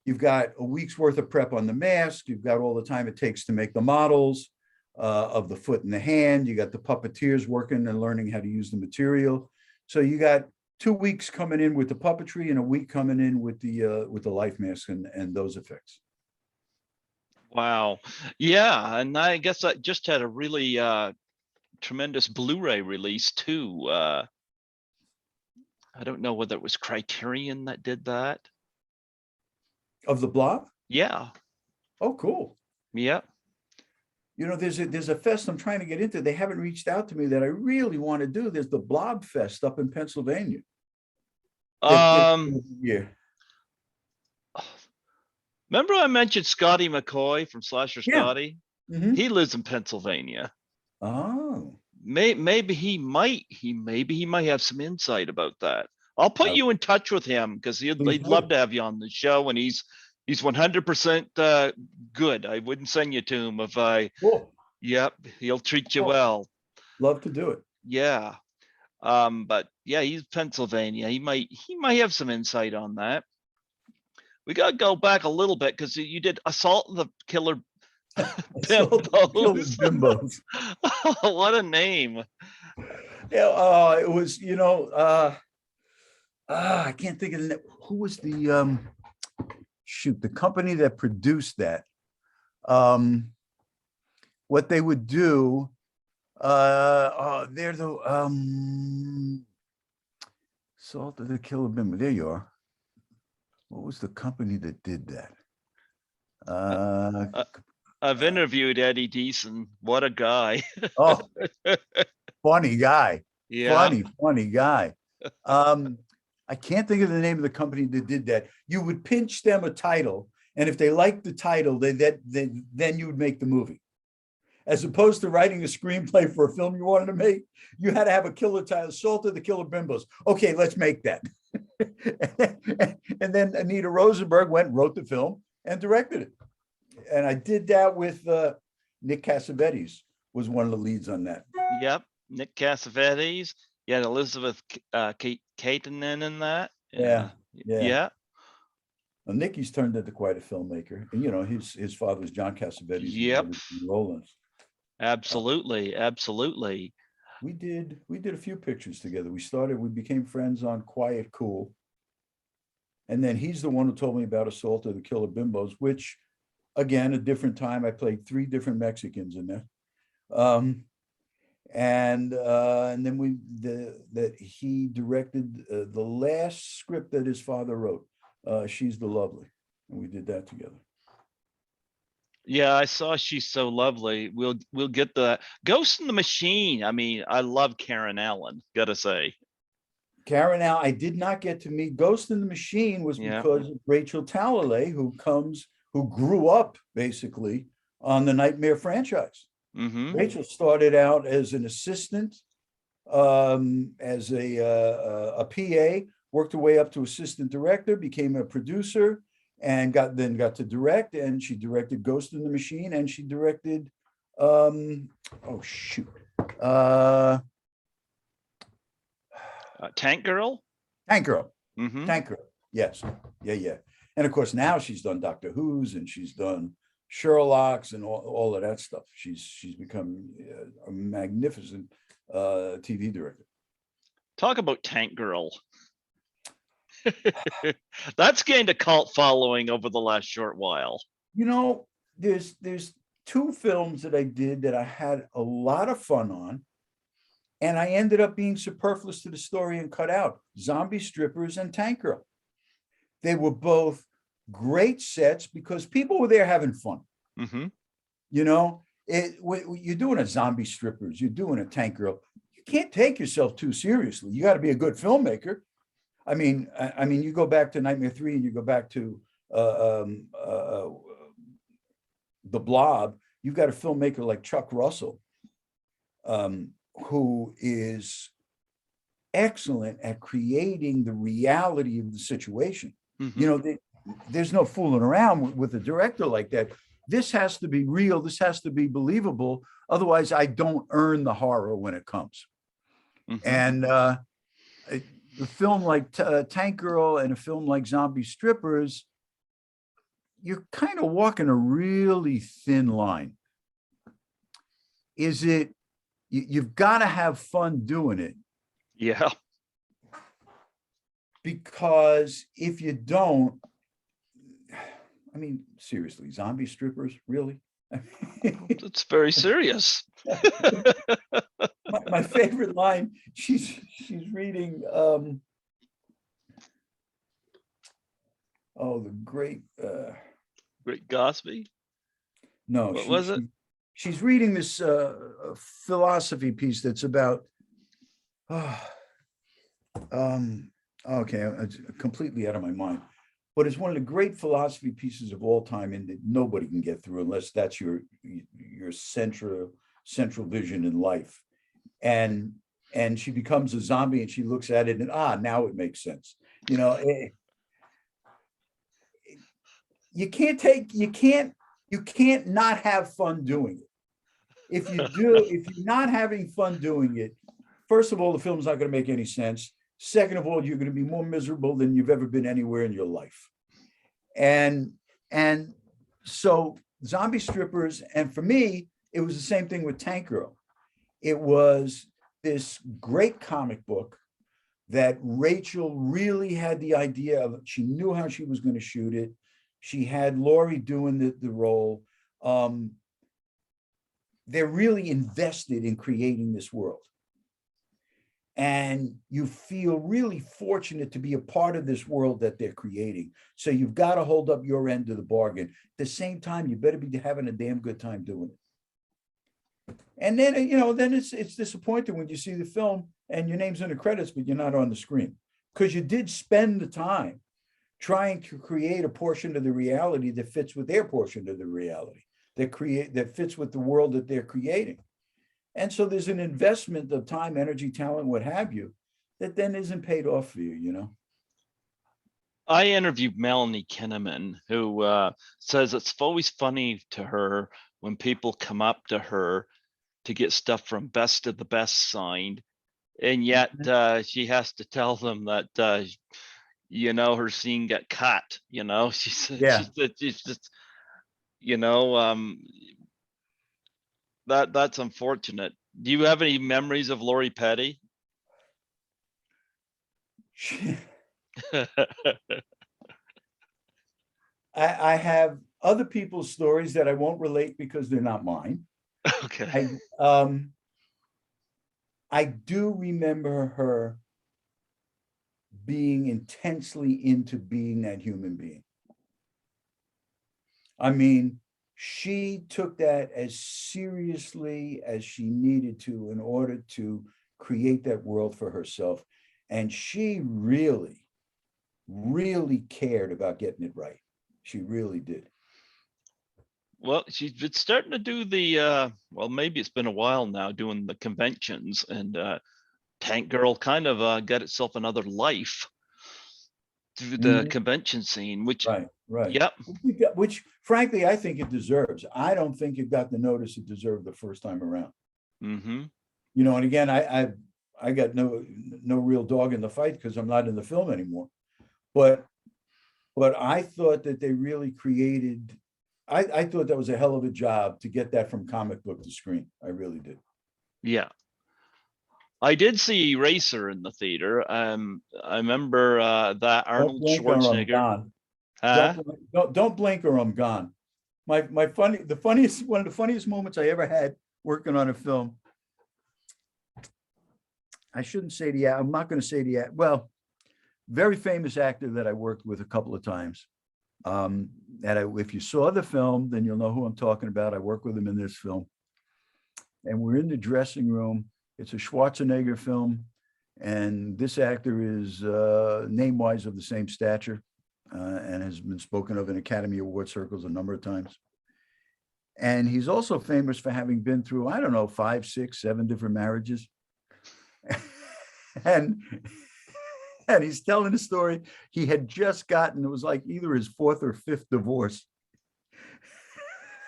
you've got a week's worth of prep on the mask. You've got all the time it takes to make the models of the foot and the hand. You got the puppeteers working and learning how to use the material. So you got 2 weeks coming in with the puppetry and a week coming in with the life mask and those effects. Wow. Yeah. And I guess I just had a really tremendous Blu-ray release too. I don't know whether it was Criterion that did that. Of the Blob? Yeah. Oh, cool. Yeah. You know, there's a fest I'm trying to get into. They haven't reached out to me that I really want to do. There's the Blob Fest up in Pennsylvania. Yeah. Remember I mentioned Scotty McCoy from Slasher Scotty? Mm-hmm. He lives in Pennsylvania. Oh. Maybe he might have some insight about that. I'll put you in touch with him because he'd love to have you on the show, and he's 100% good. I wouldn't send you to him if I. Cool. Yep, he'll treat you well. Love to do it. Yeah, but yeah, he's Pennsylvania. He might have some insight on that. We got to go back a little bit because you did Assault the Killer Bimbos. Bimbos. What a name. Yeah, it was, you know, I can't think of the name. Who was the the company that produced that? What they would do, they're the Salt of the Killer Bimbo. There you are. What was the company that did that? I've interviewed Eddie Deason. What a guy. Oh, funny guy. Yeah. Funny guy. I can't think of the name of the company that did that. You would pitch them a title, and if they liked the title, then you would make the movie. As opposed to writing a screenplay for a film you wanted to make, you had to have a killer title, Assault of the Killer Bimbos. Okay, let's make that. And then Anita Rosenberg wrote the film and directed it. And I did that with Nick Cassavetes was one of the leads on that. Yep, Nick Cassavetes. You had Elizabeth Clayton in that. Yeah. Yeah. Well, Nicky's turned into quite a filmmaker. And, you know, his father was John Cassavetes. Yep. Rollins. Absolutely. Absolutely. We did a few pictures together. We became friends on Quiet Cool. And then he's the one who told me about Assault of the Killer Bimbos, which, again, a different time. I played 3 different Mexicans in there. And then he directed the last script that his father wrote, She's the Lovely. And we did that together. Yeah, I saw She's So Lovely. We'll get the Ghost in the Machine. I mean, I love Karen Allen, gotta say. Karen Allen, I did not get to meet. Ghost in the Machine was because of Rachel Talalay, who grew up basically on the Nightmare franchise. Mm-hmm. Rachel started out as an assistant, as a PA, worked her way up to assistant director, became a producer, and got to direct. And she directed Ghost in the Machine, and she directed Tank Girl. Mm-hmm. Tank Girl. Yes. Yeah. And of course, now she's done Doctor Who's, and she's done Sherlock's and all of that stuff. She's become a magnificent TV director. Talk about Tank Girl. That's gained a cult following over the last short while. You know, there's 2 films that I did that I had a lot of fun on, and I ended up being superfluous to the story and cut out: Zombie Strippers and Tank Girl. They were both great sets because people were there having fun. Mm-hmm. You know, you're doing a Zombie Strippers, you're doing a Tank Girl. You can't take yourself too seriously. You got to be a good filmmaker. I mean, you go back to Nightmare 3 and you go back to The Blob. You've got a filmmaker like Chuck Russell, who is excellent at creating the reality of the situation. Mm-hmm. You know, there's no fooling around with a director like that. This has to be real. This has to be believable. Otherwise, I don't earn the horror when it comes. Mm-hmm. And a film like Tank Girl and a film like Zombie Strippers, you're kind of walking a really thin line. Is it, you've got to have fun doing it. Yeah. Because if you don't, I mean, seriously, Zombie Strippers, really? It's very serious. my favorite line, she's reading the great Gatsby. No, what was it? She's reading this philosophy piece that's about okay, it's completely out of my mind, but it's one of the great philosophy pieces of all time, and that nobody can get through unless that's your central vision in life. And she becomes a zombie, and she looks at it, and now it makes sense. You know, you can't not have fun doing it. If you're not having fun doing it, first of all, the film's not going to make any sense. Second of all, you're going to be more miserable than you've ever been anywhere in your life. And so Zombie Strippers, and for me, it was the same thing with Tank Girl. It was this great comic book that Rachel really had the idea of. She knew how she was going to shoot it. She had Laurie doing the role. They're really invested in creating this world. and you feel really fortunate to be a part of this world that they're creating. So you've got to hold up your end of the bargain. At the same time, you better be having a damn good time doing it. And then, then it's disappointing when you see the film and your name's in the credits, but you're not on the screen, because you did spend the time trying to create a portion of the reality that fits with their portion of the reality, that fits with the world that they're creating. And so there's an investment of time, energy, talent, what have you, that then isn't paid off for you, I interviewed Melanie Kinnaman, who says it's always funny to her when people come up to her to get stuff from Best of the Best signed, and yet she has to tell them that her scene got cut. She said, she's just, that's unfortunate. Do you have any memories of Lori Petty? I have other people's stories that I won't relate because they're not mine. Okay. I do remember her being intensely into being that human being. I mean, she took that as seriously as she needed to in order to create that world for herself. And she really, really cared about getting it right. She really did. Well, she's been starting to do the, maybe it's been a while now, doing the conventions, and Tank Girl kind of got itself another life through the convention scene, which right. Yep. Which frankly, I think it deserves. I don't think it got the notice it deserved the first time around. Mm-hmm. And again, I got no real dog in the fight because I'm not in the film anymore. But I thought that they really created, I thought that was a hell of a job to get that from comic book to screen. I really did. Yeah. I did see Racer in the theater. I remember that Arnold Schwarzenegger. Don't blink or I'm gone. One of the funniest moments I ever had working on a film. I shouldn't say I'm not going to say very famous actor that I worked with a couple of times. If you saw the film, then you'll know who I'm talking about. I worked with him in this film. And we're in the dressing room. It's a Schwarzenegger film. And this actor is name-wise of the same stature and has been spoken of in Academy Award circles a number of times. And he's also famous for having been through, 5, 6, 7 different marriages. and he's telling a story. He had just gotten, it was like either his 4th or 5th divorce.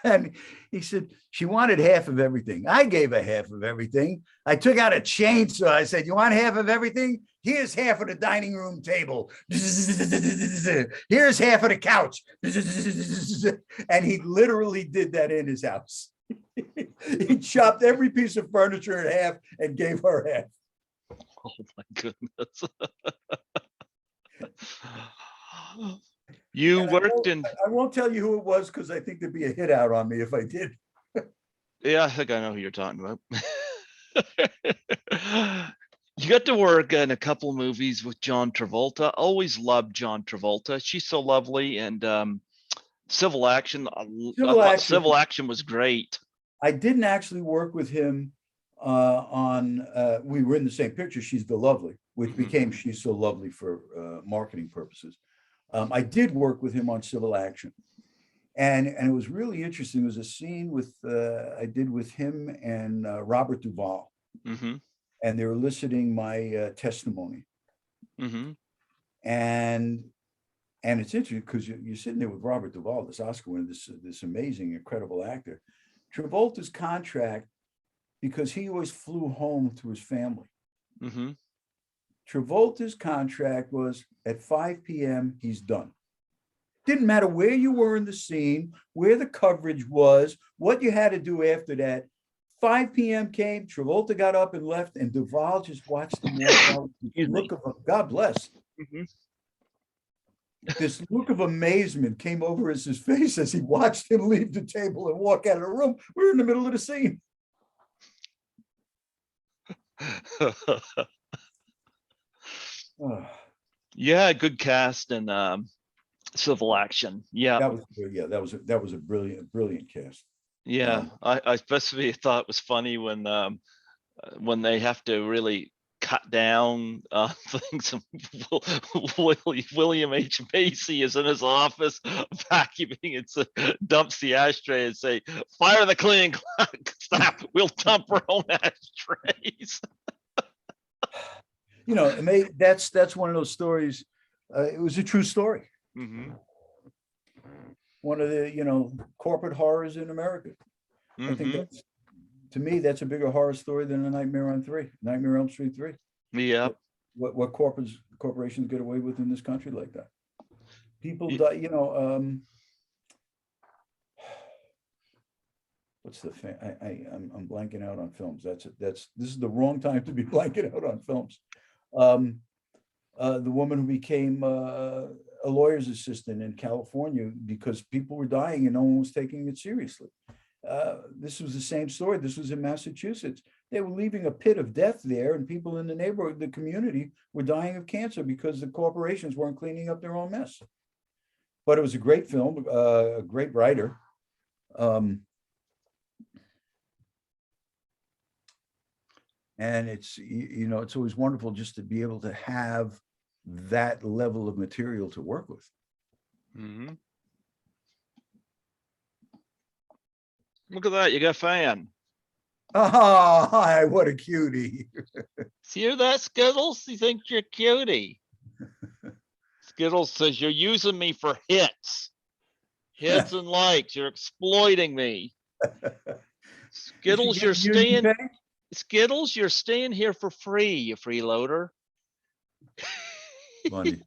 And he said, she wanted half of everything. I gave her half of everything. I took out a chainsaw. I said, you want half of everything? Here's half of the dining room table. Here's half of the couch. And he literally did that in his house. He chopped every piece of furniture in half and gave her half. Oh my goodness. You worked in. I won't tell you who it was because I think there'd be a hit out on me if I did. Yeah, I think I know who you're talking about. You got to work in a couple movies with John Travolta. Always loved John Travolta. She's so lovely. And Civil Action. Civil Action was great. I didn't actually work with him on. We were in the same picture. She's the Lovely, which became She's So Lovely for marketing purposes. I did work with him on Civil Action, and it was really interesting. There was a scene I did with him and Robert Duvall, and they were eliciting my testimony. And it's interesting because you're sitting there with Robert Duvall, this Oscar winner, this amazing, incredible actor. Travolta's contract, because he always flew home to his family. Travolta's contract was at 5 p.m. he's done. Didn't matter where you were in the scene, where the coverage was, what you had to do after that. 5 p.m. came, Travolta got up and left, and Duvall just watched him walk out. Look of God bless. This look of amazement came over his face as he watched him leave the table and walk out of the room. We're in the middle of the scene. Oh, Yeah, good cast and Civil Action. Yeah, that was a brilliant cast. yeah. I especially thought it was funny when they have to really cut down things. William H. Macy is in his office vacuuming and dumps the ashtray and say, "Fire the cleaning staff. We'll dump our own ashtrays." You know, that's one of those stories. It was a true story. Mm-hmm. One of the corporate horrors in America. I think that's, to me, that's a bigger horror story than a Nightmare on Elm Street 3. Yeah. What corporations get away with in this country like that? People die, what's the I'm blanking out on films. This is the wrong time to be blanking out on films. The woman who became a lawyer's assistant in California because people were dying and no one was taking it seriously. This was the same story. This was in Massachusetts. They were leaving a pit of death there, and people in the neighborhood, the community, were dying of cancer because the corporations weren't cleaning up their own mess. But it was a great film, a great writer. And it's always wonderful just to be able to have that level of material to work with. Mm-hmm. Look at that, you got a fan. Oh, hi, what a cutie. See that, Skittles? He thinks you're a cutie. Skittles says you're using me for hits and likes. You're exploiting me. Skittles, you're staying here for free, you freeloader. Funny.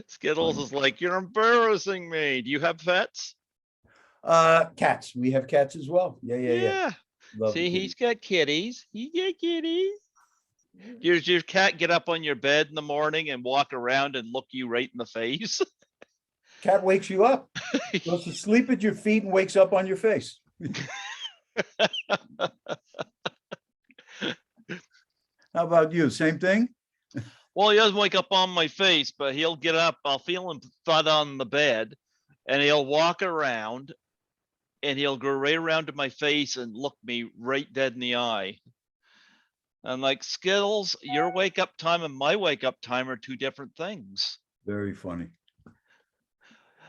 Skittles is like, you're embarrassing me. Do you have pets? Cats. We have cats as well. Yeah. See, he's got kitties. Does your cat get up on your bed in the morning and walk around and look you right in the face? Cat wakes you up. Goes to sleep at your feet and wakes up on your face. How about you? Same thing? Well, he doesn't wake up on my face, but he'll get up. I'll feel him thud on the bed, and he'll walk around, and he'll go right around to my face and look me right dead in the eye. I'm like, Skittles, your wake up time and my wake up time are two different things. Very funny.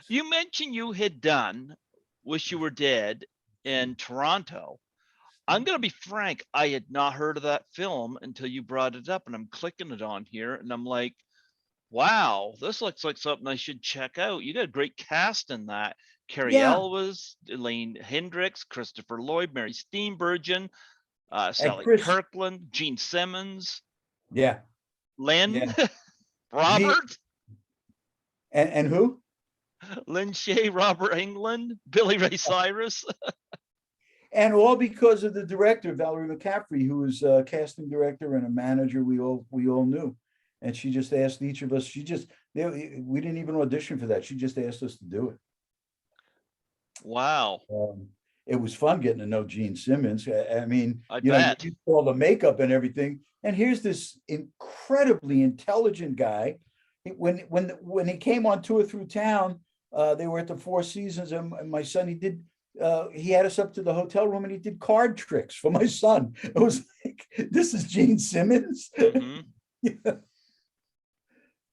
You mentioned you had done Wish You Were Dead in Toronto. I'm going to be frank, I had not heard of that film until you brought it up, and I'm clicking it on here, and I'm like, wow, this looks like something I should check out. You got a great cast in that. Carrie Elwes, Elaine Hendricks, Christopher Lloyd, Mary Steenburgen, Sally Kirkland, Gene Simmons. Yeah. Len, Robert. And who? Lynn Shay, Robert Englund, Billy Ray Cyrus. And all because of the director, Valerie McCaffrey, who was a casting director and a manager we all knew. And she just asked each of us, we didn't even audition for that. She just asked us to do it. Wow. It was fun getting to know Gene Simmons. I mean, you all the makeup and everything. And here's this incredibly intelligent guy. When he came on tour through town, they were at the Four Seasons, and my son, he had us up to the hotel room and he did card tricks for my son. It was like, this is Gene Simmons. Mm-hmm. Yeah.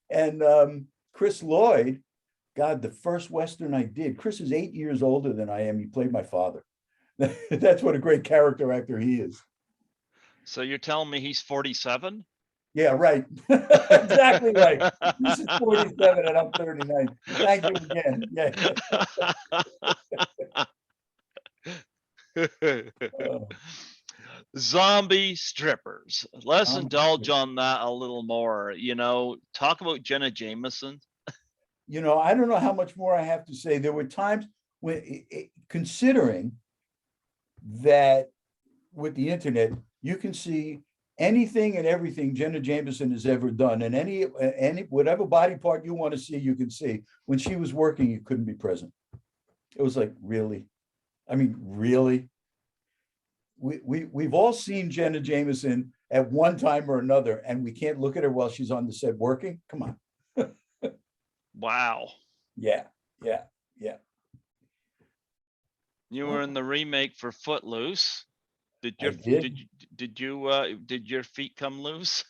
And Chris Lloyd, God, the first Western I did, Chris is 8 years older than I am. He played my father. That's what a great character actor he is. So you're telling me he's 47? Yeah, right. Exactly right. This is 47 and I'm 39. Thank you again. Yeah. Zombie strippers. Let's indulge on that a little more. Talk about Jenna Jameson. I don't know how much more I have to say. There were times when, considering that with the internet, you can see anything and everything Jenna Jameson has ever done, and any whatever body part you want to see, you can see. When she was working, you couldn't be present. It was like, really? I mean, really? We've all seen Jenna Jameson at one time or another, and we can't look at her while she's on the set working. Come on. Wow. Yeah, yeah, yeah. You were in the remake for Footloose. Did I your did. did your feet come loose?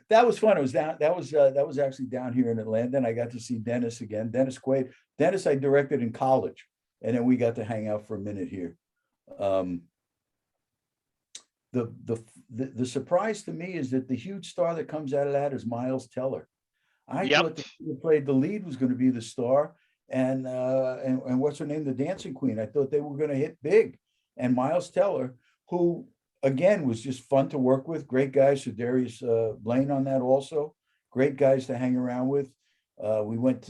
That was fun. It was down. That was actually down here in Atlanta, and I got to see Dennis again. Dennis Quaid. Dennis I directed in college, and then we got to hang out for a minute here. The surprise to me is that the huge star that comes out of that is Miles Teller. I thought the who played the lead was going to be the star, and what's her name, the dancing queen. I thought they were going to hit big, and Miles Teller, who again was just fun to work with, great guys. Darius Blaine on that also, great guys to hang around with. We went.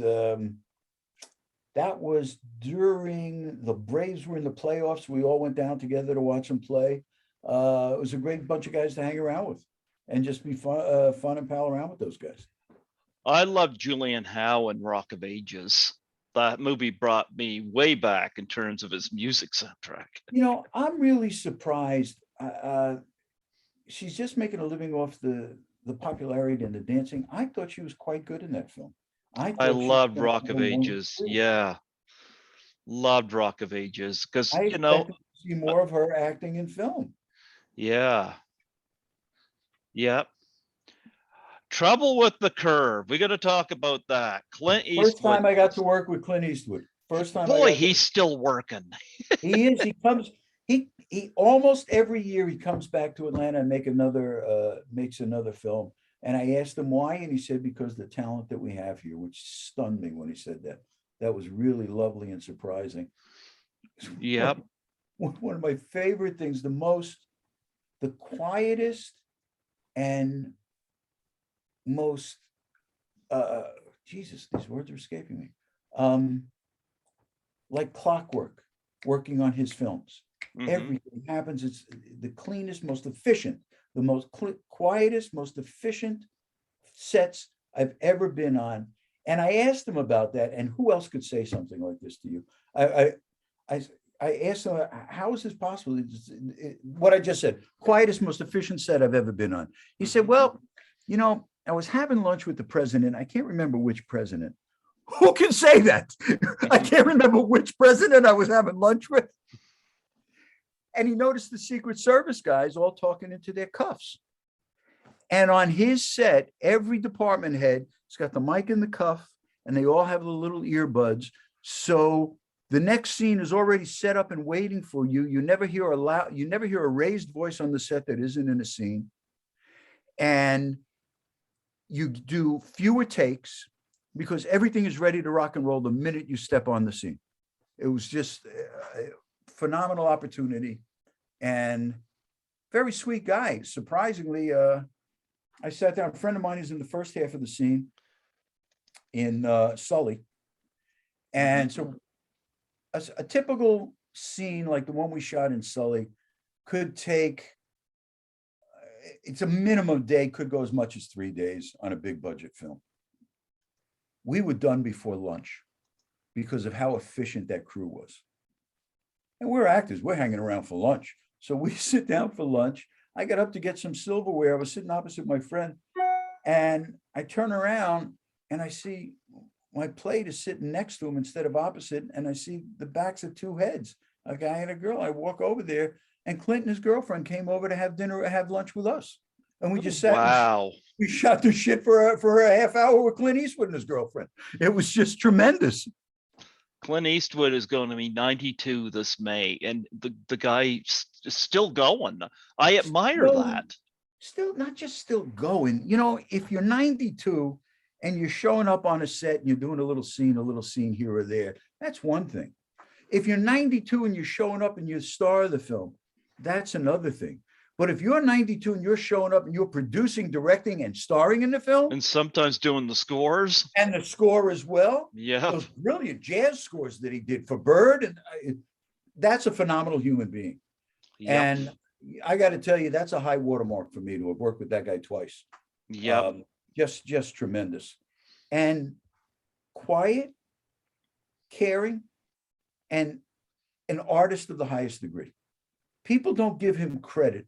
That was during the Braves were in the playoffs. We all went down together to watch them play. It was a great bunch of guys to hang around with, and just be fun and pal around with those guys. I love Julian Howe and Rock of Ages. That movie brought me way back in terms of his music soundtrack. You know, I'm really surprised. She's just making a living off the popularity and the dancing. I thought she was quite good in that film. I loved Rock of Ages. Yeah, loved Rock of Ages because I expected to see more of her acting in film. Yeah. Yep. Trouble with the Curve. We got to talk about that. Clint Eastwood. First time I got to work with Clint Eastwood. First time. Boy, he's still working. He is. He comes. He almost every year he comes back to Atlanta and makes another film. And I asked him why, and he said because the talent that we have here, which stunned me when he said that. That was really lovely and surprising. Yep. One of my favorite things, the quietest and most Jesus, these words are escaping me. Like clockwork, working on his films. Mm-hmm. Everything happens. It's the cleanest, most efficient, the most quietest, most efficient sets I've ever been on. And I asked him about that, and who else could say something like this to you? I asked him, how is this possible? What I just said, quietest, most efficient set I've ever been on. He said, well, you know, I was having lunch with the president. I can't remember which president. Who can say that? I can't remember which president I was having lunch with. And he noticed the Secret Service guys all talking into their cuffs. And on his set, every department head has got the mic in the cuff, and they all have the little earbuds. So the next scene is already set up and waiting for you. You never hear a raised voice on the set that isn't in a scene. And you do fewer takes because everything is ready to rock and roll the minute you step on the scene. It was just a phenomenal opportunity, and very sweet guy. Surprisingly, I sat down, a friend of mine is in the first half of the scene in Sully. And so a typical scene like the one we shot in Sully could take, it's a minimum day, could go as much as 3 days on a big budget film. We were done before lunch because of how efficient that crew was. And we're actors, we're hanging around for lunch. So we sit down for lunch. I got up to get some silverware. I was sitting opposite my friend, and I turn around and I see my plate is sitting next to him instead of opposite. And I see the backs of two heads, a guy and a girl. I walk over there, and Clint and his girlfriend came over to have dinner, have lunch with us. And we just sat. Wow. We shot the shit for a half hour with Clint Eastwood and his girlfriend. It was just tremendous. Clint Eastwood is going to be 92 this May, and the guy is still going. I admire that. Still, not just still going. You know, if you're 92 and you're showing up on a set and you're doing a little scene here or there, that's one thing. If you're 92 and you're showing up and you're the star of the film, that's another thing. But if you're 92 and you're showing up and you're producing, directing, and starring in the film, and sometimes doing the scores and the score as well, yeah, those brilliant jazz scores that he did for Bird, and that's a phenomenal human being. Yep. And I got to tell you, that's a high watermark for me to have worked with that guy twice. Yeah, just tremendous, and quiet, caring, and an artist of the highest degree. People don't give him credit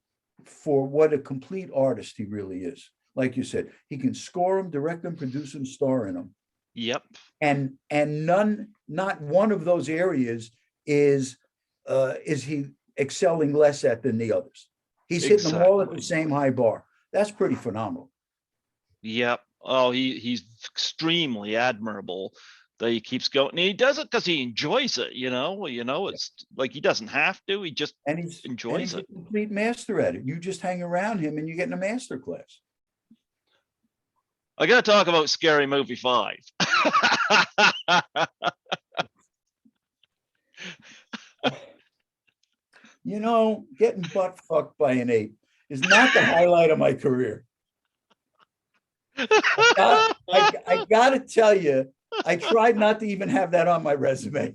for what a complete artist he really is. Like you said, he can score them, direct them, produce them, star in them. Yep. And not one of those areas is he excelling less at than the others. He's hitting them all at the same high bar. That's pretty phenomenal. Yep. Oh, he's extremely admirable that he keeps going. And he does it because he enjoys it, it's like he doesn't have to, he just enjoys it. He's a complete master at it. You just hang around him and you get in a master class. I gotta talk about Scary Movie 5. Getting butt fucked by an ape is not the highlight of my career. I gotta tell you, I tried not to even have that on my resume.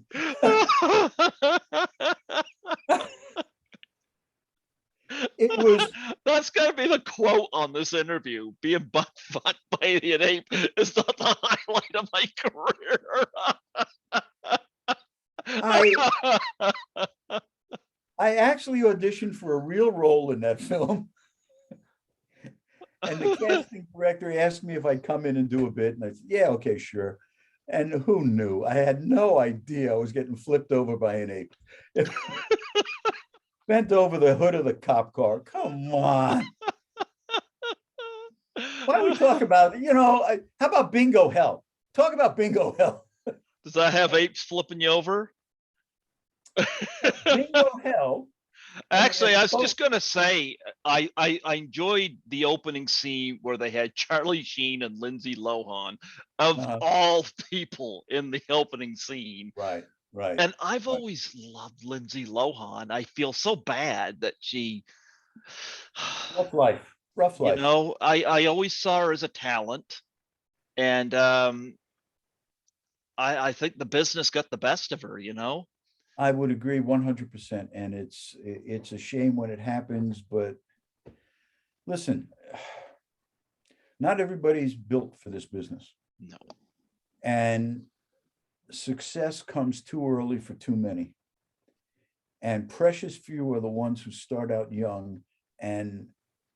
That's gotta be the quote on this interview. Being butt fucked by an ape is not the highlight of my career. I actually auditioned for a real role in that film. And the casting director asked me if I'd come in and do a bit. And I said, yeah, okay, sure. And who knew? I had no idea I was getting flipped over by an ape. Bent over the hood of the cop car. Come on. Why don't we talk about, how about bingo hell? Talk about bingo hell. Does that have apes flipping you over? Bingo hell. Actually, I was just gonna say, I enjoyed the opening scene where they had Charlie Sheen and Lindsay Lohan, of all people, in the opening scene. Right. And I've always loved Lindsay Lohan. I feel so bad that she. Rough life. I always saw her as a talent, and I think the business got the best of her. I would agree 100%. And it's a shame when it happens, but listen, not everybody's built for this business. No. And success comes too early for too many. And precious few are the ones who start out young and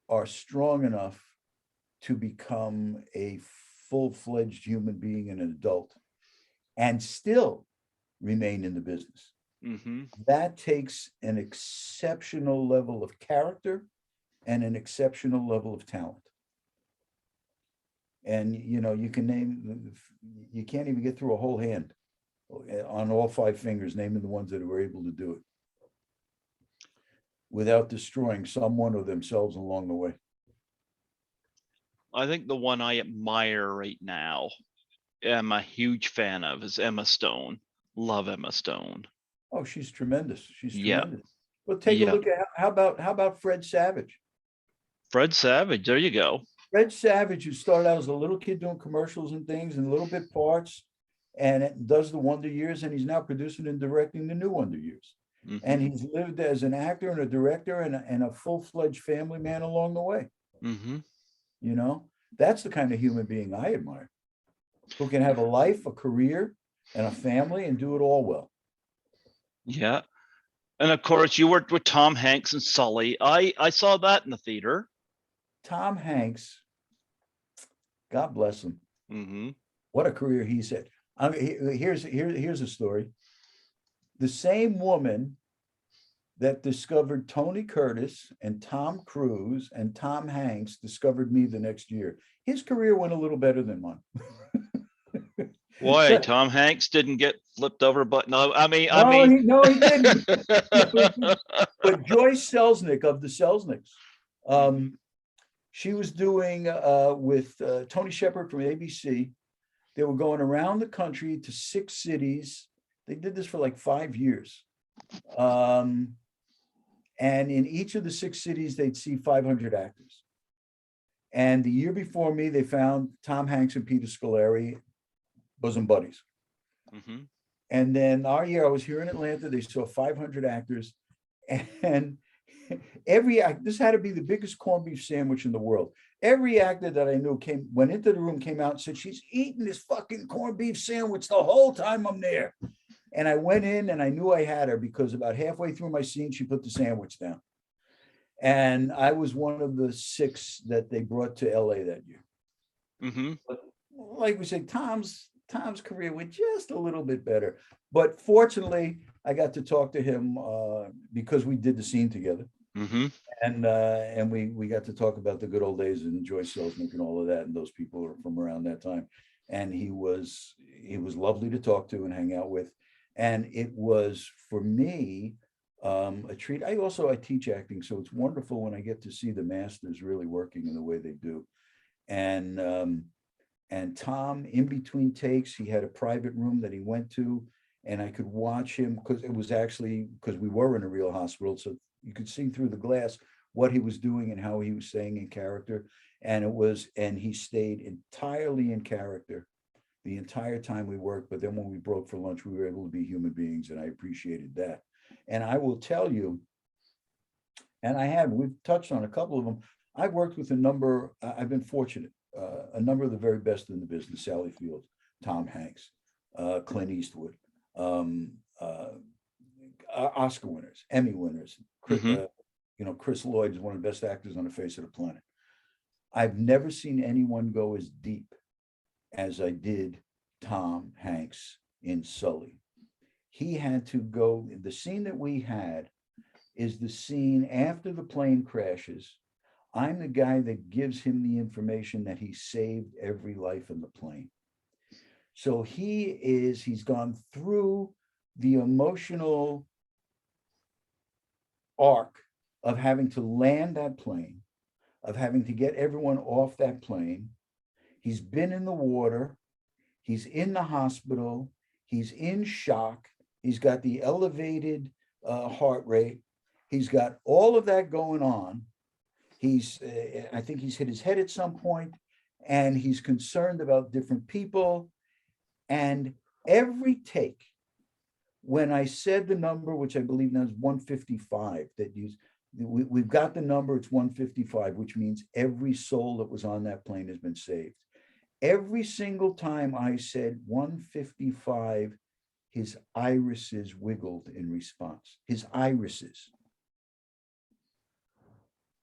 are strong enough to become a full-fledged human being and an adult and still remain in the business. Mm-hmm. That takes an exceptional level of character and an exceptional level of talent. And, you can't even get through a whole hand on all 5 fingers, naming the ones that were able to do it without destroying someone or themselves along the way. I think the one I admire right now, am a huge fan of, is Emma Stone. Love Emma Stone. Oh, she's tremendous. She's tremendous. Well, take a look at how about Fred Savage? Fred Savage, there you go. Fred Savage, who started out as a little kid doing commercials and things and little bit parts, and it does the Wonder Years, and he's now producing and directing the new Wonder Years. Mm-hmm. And he's lived as an actor and a director and a full-fledged family man along the way. Mm-hmm. That's the kind of human being I admire, who can have a life, a career, and a family and do it all well. Yeah. And of course, you worked with Tom Hanks and Sully. I saw that in the theater. Tom Hanks, God bless him. Mm-hmm. What a career he's had. Here's a story. The same woman that discovered Tony Curtis and Tom Cruise and Tom Hanks discovered me the next year. His career went a little better than mine. Why? Tom Hanks didn't get flipped over, but no, he didn't. But Joyce Selznick of the Selznicks, she was doing with Tony Shepard from ABC. They were going around the country to 6 cities. They did this for like 5 years. And in each of the 6 cities, they'd see 500 actors. And the year before me, they found Tom Hanks and Peter Scolari, bosom buddies. Mm-hmm. And then our year, I was here in Atlanta, they saw 500 actors. And this had to be the biggest corned beef sandwich in the world. Every actor that I knew went into the room, came out and said, she's eating this fucking corned beef sandwich the whole time I'm there. And I went in and I knew I had her because about halfway through my scene, she put the sandwich down. And I was one of the 6 that they brought to LA that year. But like we say, Tom's career went just a little bit better. But fortunately, I got to talk to him because we did the scene together. And we got to talk about the good old days and Joyce Selznick and all of that, and those people are from around that time. And he was lovely to talk to and hang out with. And it was, for me, a treat. I teach acting, so it's wonderful when I get to see the masters really working in the way they do. And Tom, in between takes, he had a private room that he went to, and I could watch him because it was actually, because we were in a real hospital, so you could see through the glass what he was doing and how he was staying in character. And he stayed entirely in character the entire time we worked. But then when we broke for lunch, we were able to be human beings, and I appreciated that. And I will tell you, and we've touched on a couple of them. I've worked with I've been fortunate, a number of the very best in the business: Sally Field, Tom Hanks, Clint Eastwood, Oscar winners, Emmy winners. Chris Lloyd is one of the best actors on the face of the planet. I've never seen anyone go as deep as I did Tom Hanks in Sully. He had to go, the scene that we had is the scene after the plane crashes. I'm the guy that gives him the information that he saved every life in the plane. So he's gone through the emotional arc of having to land that plane, of having to get everyone off that plane. He's been in the water. He's in the hospital. He's in shock. He's got the elevated heart rate. He's got all of that going on. I think he's hit his head at some point, and he's concerned about different people. And every take, when I said the number, which I believe now is 155, we've got the number, it's 155, which means every soul that was on that plane has been saved. Every single time I said 155, his irises wiggled in response. His irises.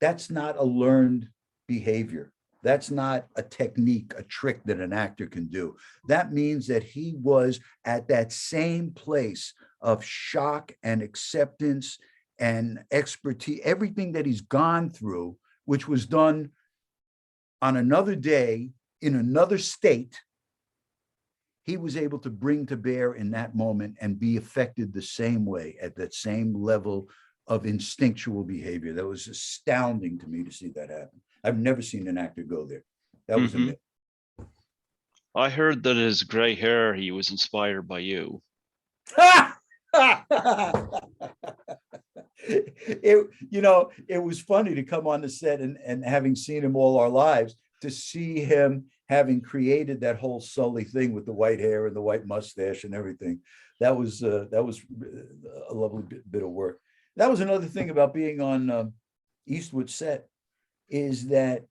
That's not a learned behavior. That's not a technique, a trick that an actor can do. That means that he was at that same place of shock and acceptance and expertise, everything that he's gone through, which was done on another day in another state, he was able to bring to bear in that moment and be affected the same way, at that same level of instinctual behavior. That was astounding to me to see that happen. I've never seen an actor go there. That was amazing. I heard that his gray hair, he was inspired by you. It was funny to come on the set and having seen him all our lives, to see him having created that whole Sully thing with the white hair and the white mustache and everything. That was a lovely bit of work. That was another thing about being on Eastwood set, is that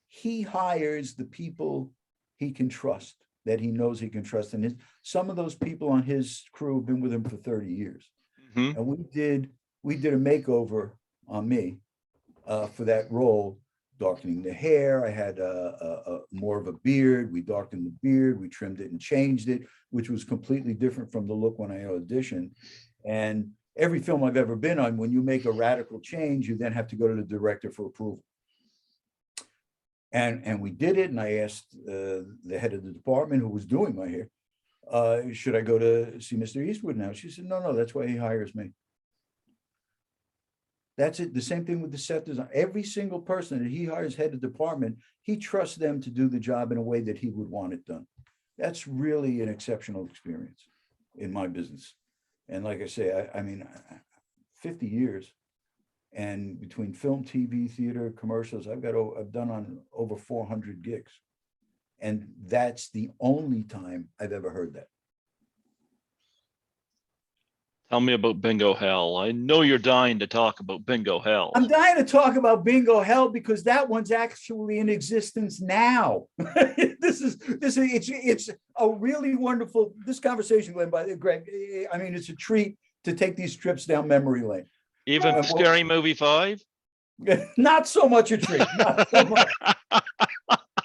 he hires the people he can trust, that he knows he can trust. And some of those people on his crew have been with him for 30 years. And we did a makeover on me for that role, darkening the hair. I had more of a beard. We darkened the beard, we trimmed it and changed it, which was completely different from the look when I auditioned. And every film I've ever been on, when you make a radical change, you then have to go to the director for approval. And we did it, and I asked the head of the department who was doing my hair, should I go to see Mr. Eastwood now? She said, no, that's why he hires me. That's it. The same thing with the set design. Every single person that he hires head of department, he trusts them to do the job in a way that he would want it done. That's really an exceptional experience in my business. And like I say, I mean, 50 years, and between film, TV, theater, commercials, I've done on over 400 gigs. And that's the only time I've ever heard that. Tell me about Bingo Hell. I know you're dying to talk about Bingo Hell. I'm dying to talk about Bingo Hell because that one's actually in existence now. It's a really wonderful, this conversation, Glenn, by Greg. I mean, it's a treat to take these trips down memory lane. Even Scary Movie 5? Not so much a treat, not so much.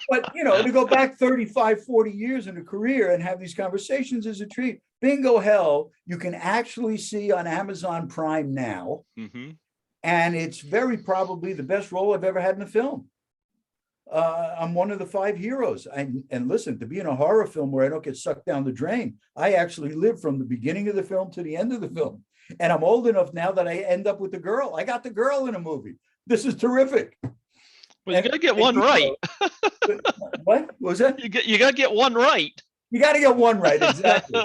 But, to go back 35, 40 years in a career and have these conversations is a treat. Bingo Hell, you can actually see on Amazon Prime now. Mm-hmm. And it's very probably the best role I've ever had in a film. I'm one of the 5 heroes. And listen, to be in a horror film where I don't get sucked down the drain, I actually live from the beginning of the film to the end of the film. And I'm old enough now that I end up with the girl. I got the girl in a movie. This is terrific. Well, you got to get one right. What was that? You got to get one right. You got to get one right, exactly.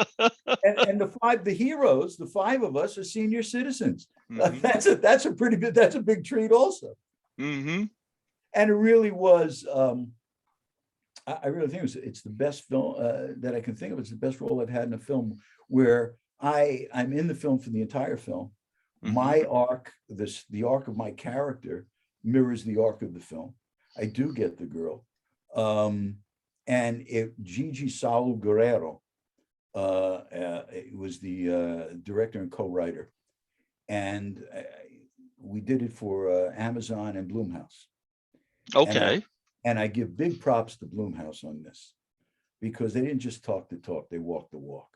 and the heroes, the 5 of us, are senior citizens. Mm-hmm. That's a big treat, also. Mm-hmm. And it really was. I really think it's the best film that I can think of. It's the best role I've had in a film where I'm in the film for the entire film. Mm-hmm. My arc, the arc of my character, mirrors the arc of the film. I do get the girl. And Gigi Saul Guerrero was the director and co-writer. And we did it for Amazon and Blumhouse. Okay. And I give big props to Blumhouse on this, because they didn't just talk the talk, they walked the walk.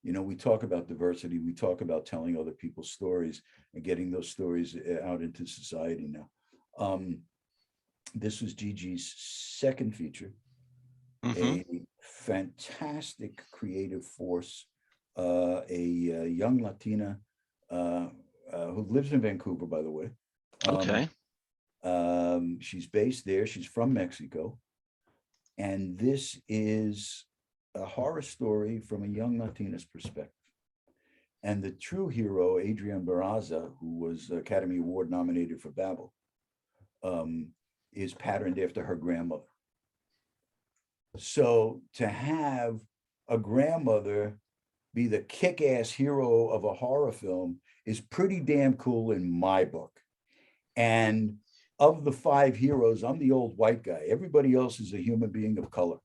We talk about diversity, we talk about telling other people's stories and getting those stories out into society now. This was Gigi's second feature. Mm-hmm. A fantastic creative force, a young Latina who lives in Vancouver, by the way. Okay. She's based there. She's from Mexico. And this is a horror story from a young Latina's perspective. And the true hero, Adrienne Barraza, who was Academy Award nominated for Babel, is patterned after her grandmother. So to have a grandmother be the kick-ass hero of a horror film is pretty damn cool in my book. And of the 5 heroes, I'm the old white guy. Everybody else is a human being of color.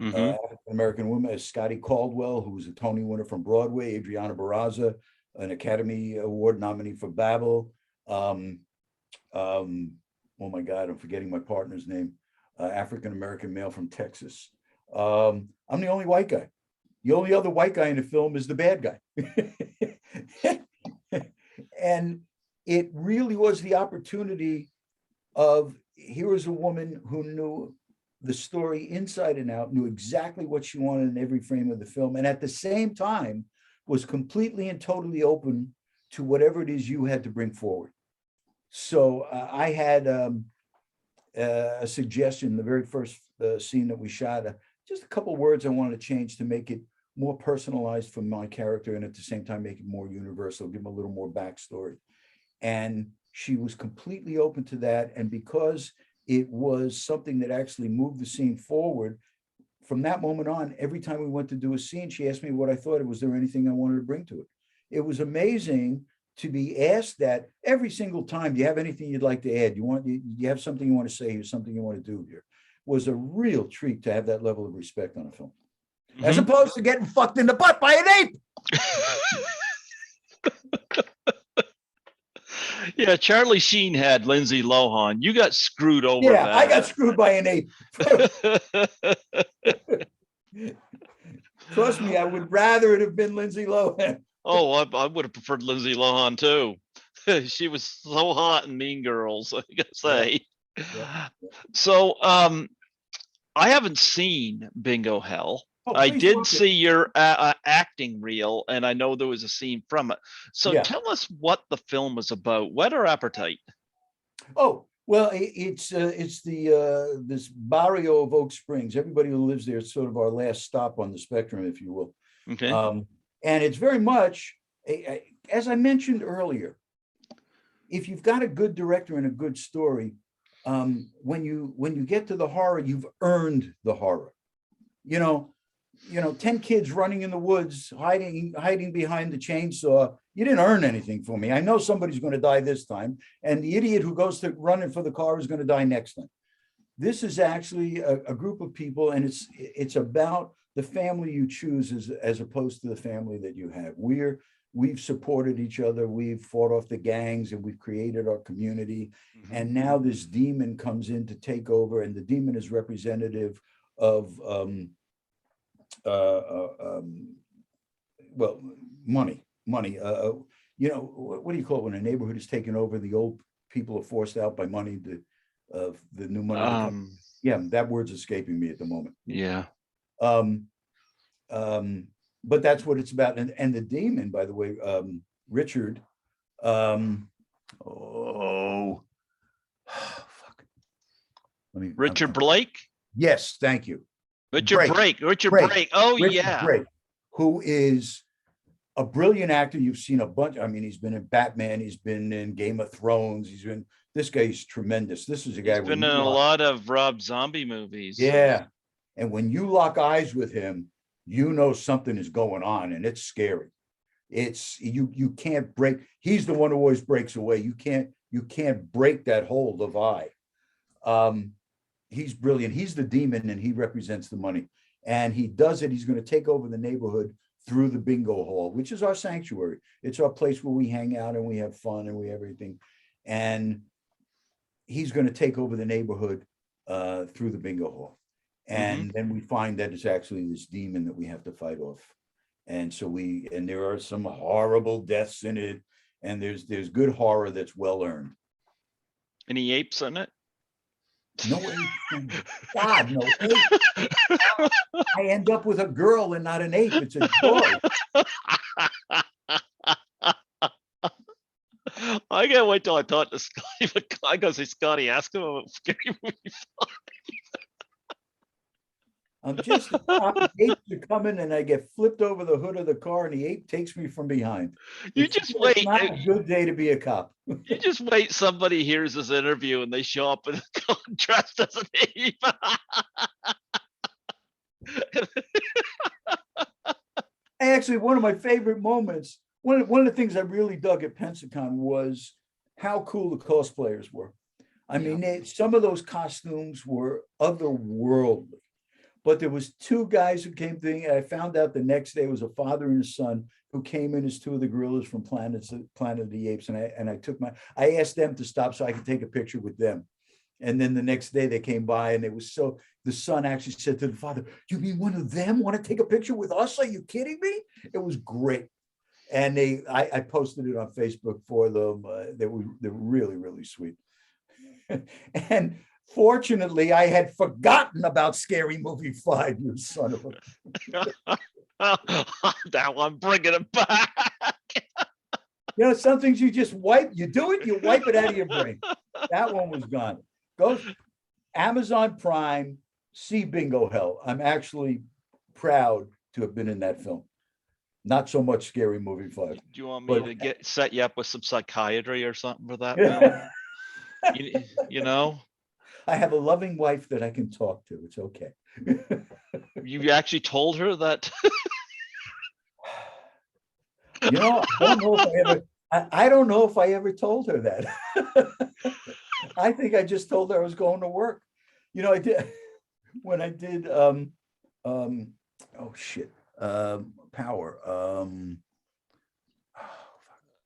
Mm-hmm. African-American woman is Scotty Caldwell, who was a Tony winner from Broadway. Adriana Barraza, an Academy Award nominee for Babel. Oh my God, I'm forgetting my partner's name. African-American male from Texas. I'm the only white guy. The only other white guy in the film is the bad guy. And it really was the opportunity of, here was a woman who knew the story inside and out, knew exactly what she wanted in every frame of the film, and at the same time was completely and totally open to whatever it is you had to bring forward. So I had a suggestion, the very first scene that we shot, just a couple words I wanted to change to make it more personalized for my character, and at the same time make it more universal, give him a little more backstory. And she was completely open to that. And because it was something that actually moved the scene forward, from that moment on, every time we went to do a scene, she asked me what I thought. Was there anything I wanted to bring to it? It was amazing to be asked that every single time. Do you have anything you'd like to add? You have something you want to say here, something you want to do here? Was a real treat to have that level of respect on a film. Mm-hmm. As opposed to getting fucked in the butt by an ape. Yeah, Charlie Sheen had Lindsay Lohan. You got screwed over. Yeah, that. I got screwed by an ape. Trust me, I would rather it have been Lindsay Lohan. Oh, I would have preferred Lindsay Lohan too. She was so hot in Mean Girls, I gotta say. Yeah. So, I haven't seen Bingo Hell. Oh, I did see your acting reel, and I know there was a scene from it. So tell us what the film is about. Whet our appetite. Oh, well, it's this barrio of Oak Springs. Everybody who lives there, it's sort of our last stop on the spectrum, if you will. Okay. And it's very much, as I mentioned earlier, if you've got a good director and a good story, when you get to the horror, you've earned the horror. 10 kids running in the woods, hiding behind the chainsaw. You didn't earn anything for me. I know somebody's going to die this time, and the idiot who goes to running for the car is going to die next time. This is actually a group of people, and it's about the family you choose as opposed to the family that you have. We're we've supported each other. We've fought off the gangs and we've created our community. And now this demon comes in to take over, and the demon is representative of, well, money. You know, what do you call it when a neighborhood is taken over? The old people are forced out by money. The new money. Yeah, that word's escaping me at the moment. Yeah. But that's what it's about. And the demon, by the way, Richard, fuck. Richard Blake? Yes, thank you. Richard Brake. Oh, Richard yeah. Brake, who is a brilliant actor. You've seen a bunch. I mean, he's been in Batman. He's been in Game of Thrones. This guy's tremendous. This is a guy. He's been in a lot of Rob Zombie movies. Yeah. And when you lock eyes with him, you know something is going on, and it's scary. It's you can't break. He's the one who always breaks away. You can't break that hold of eye. He's brilliant. He's the demon, and he represents the money. And he does it. He's going to take over the neighborhood through the bingo hall, which is our sanctuary. It's our place where we hang out and we have fun and we have everything. And he's going to take over the neighborhood through the bingo hall. And then we find that it's actually this demon that we have to fight off. And so and there are some horrible deaths in it. And there's good horror that's well earned. Any apes in it? No apes. God, no apes. I end up with a girl and not an ape. It's a joy. I gotta wait till I talk to Scotty. I gotta say, Scotty, ask him about Scary Movie 5. I'm just the apes are coming, and I get flipped over the hood of the car, and the ape takes me from behind. Just wait. It's not a good day to be a cop. You just wait. Somebody hears this interview and they show up and dressed as an ape. Actually, one of my favorite moments, one of the things I really dug at Pensacon was how cool the cosplayers were. I mean, some of those costumes were otherworldly. But there was two guys who came to, and I found out the next day it was a father and a son who came in as two of the gorillas from Planet of the Apes. And I asked them to stop so I could take a picture with them. And then the next day they came by, and the son actually said to the father, "You mean one of them want to take a picture with us? Are you kidding me?" It was great. And I posted it on Facebook for them. They're really, really sweet. And fortunately, I had forgotten about Scary Movie 5, you son of a... That one, bringing it back. You know, some things you just wipe it out of your brain. That one was gone. Go Amazon Prime, see Bingo Hell. I'm actually proud to have been in that film. Not so much Scary Movie 5. Do you want me to set you up with some psychiatry or something for that film? you know? I have a loving wife that I can talk to. It's okay. You actually told her that? You know, I don't know if I ever told her that. I think I just told her I was going to work. You know, I did when I did Power.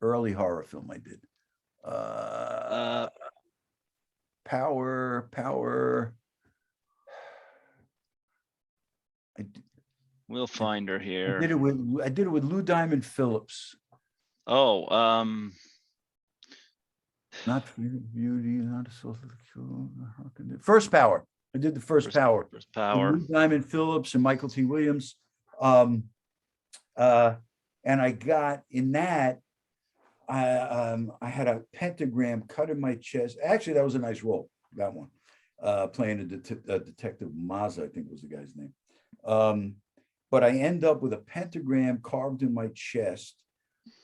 Early horror film I did. Power. We'll find her here. I did it with Lou Diamond Phillips. Oh, not Beauty, not a soul. First Power. I did the first Power. First Power. Lou Diamond Phillips and Michael T. Williams. And I got in that. I had a pentagram cut in my chest. Actually, that was a nice role. That one, playing a Detective Mazza, I think was the guy's name. But I end up with a pentagram carved in my chest,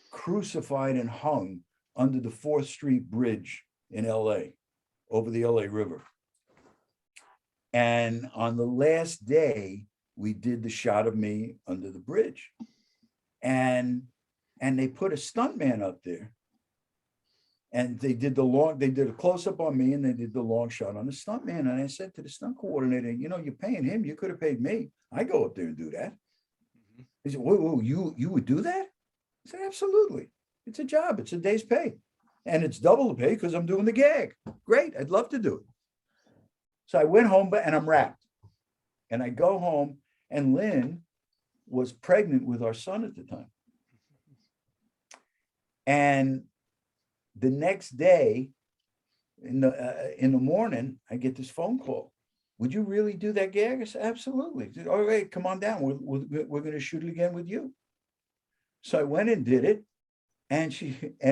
crucified and hung under the 4th Street Bridge in LA, over the LA River. And on the last day, we did the shot of me under the bridge. And they put a stuntman up there. And they did a close-up on me, and they did the long shot on the stuntman. And I said to the stunt coordinator, you know, you're paying him, you could have paid me. I go up there and do that. He said, whoa, you would do that? I said, absolutely. It's a job. It's a day's pay. And it's double the pay because I'm doing the gag. Great. I'd love to do it. So I went home, and I'm wrapped. And I go home, and Lynn was pregnant with our son at the time. And the next day, in the morning, I get this phone call. Would you really do that gag? I said, absolutely. Said, all right, come on down. We're going to shoot it again with you. So I went and did it. And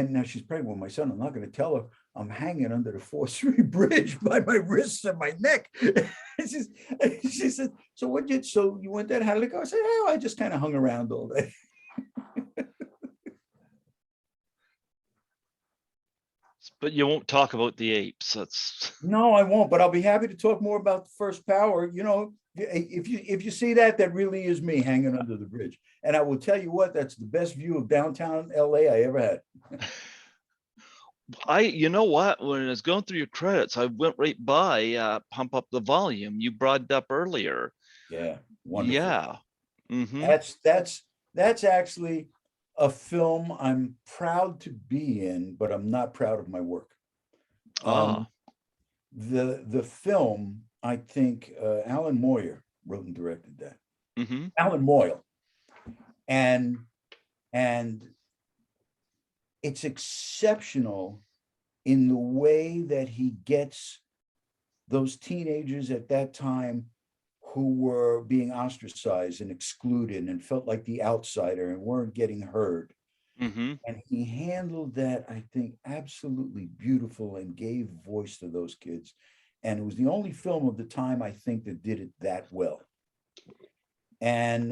now she's pregnant with my son. I'm not going to tell her I'm hanging under the 4th Street Bridge by my wrists and my neck. She said, so you went there? How did it go? I said, oh, I just kind of hung around all day. But you won't talk about the apes. That's No, I won't, but I'll be happy to talk more about the First Power. You know, if you see that really is me hanging under the bridge. And I will tell you what, that's the best view of downtown LA I ever had. you know what? When I was going through your credits, I went right by Pump Up the Volume. You brought it up earlier. Yeah, wonderful. Yeah. Mm-hmm. That's actually a film I'm proud to be in, but I'm not proud of my work. The film, I think Alan Moyer wrote and directed that. Mm-hmm. Alan Moyle. And it's exceptional in the way that he gets those teenagers at that time who were being ostracized and excluded and felt like the outsider and weren't getting heard. Mm-hmm. And he handled that, I think, absolutely beautiful and gave voice to those kids. And it was the only film of the time, I think, that did it that well. And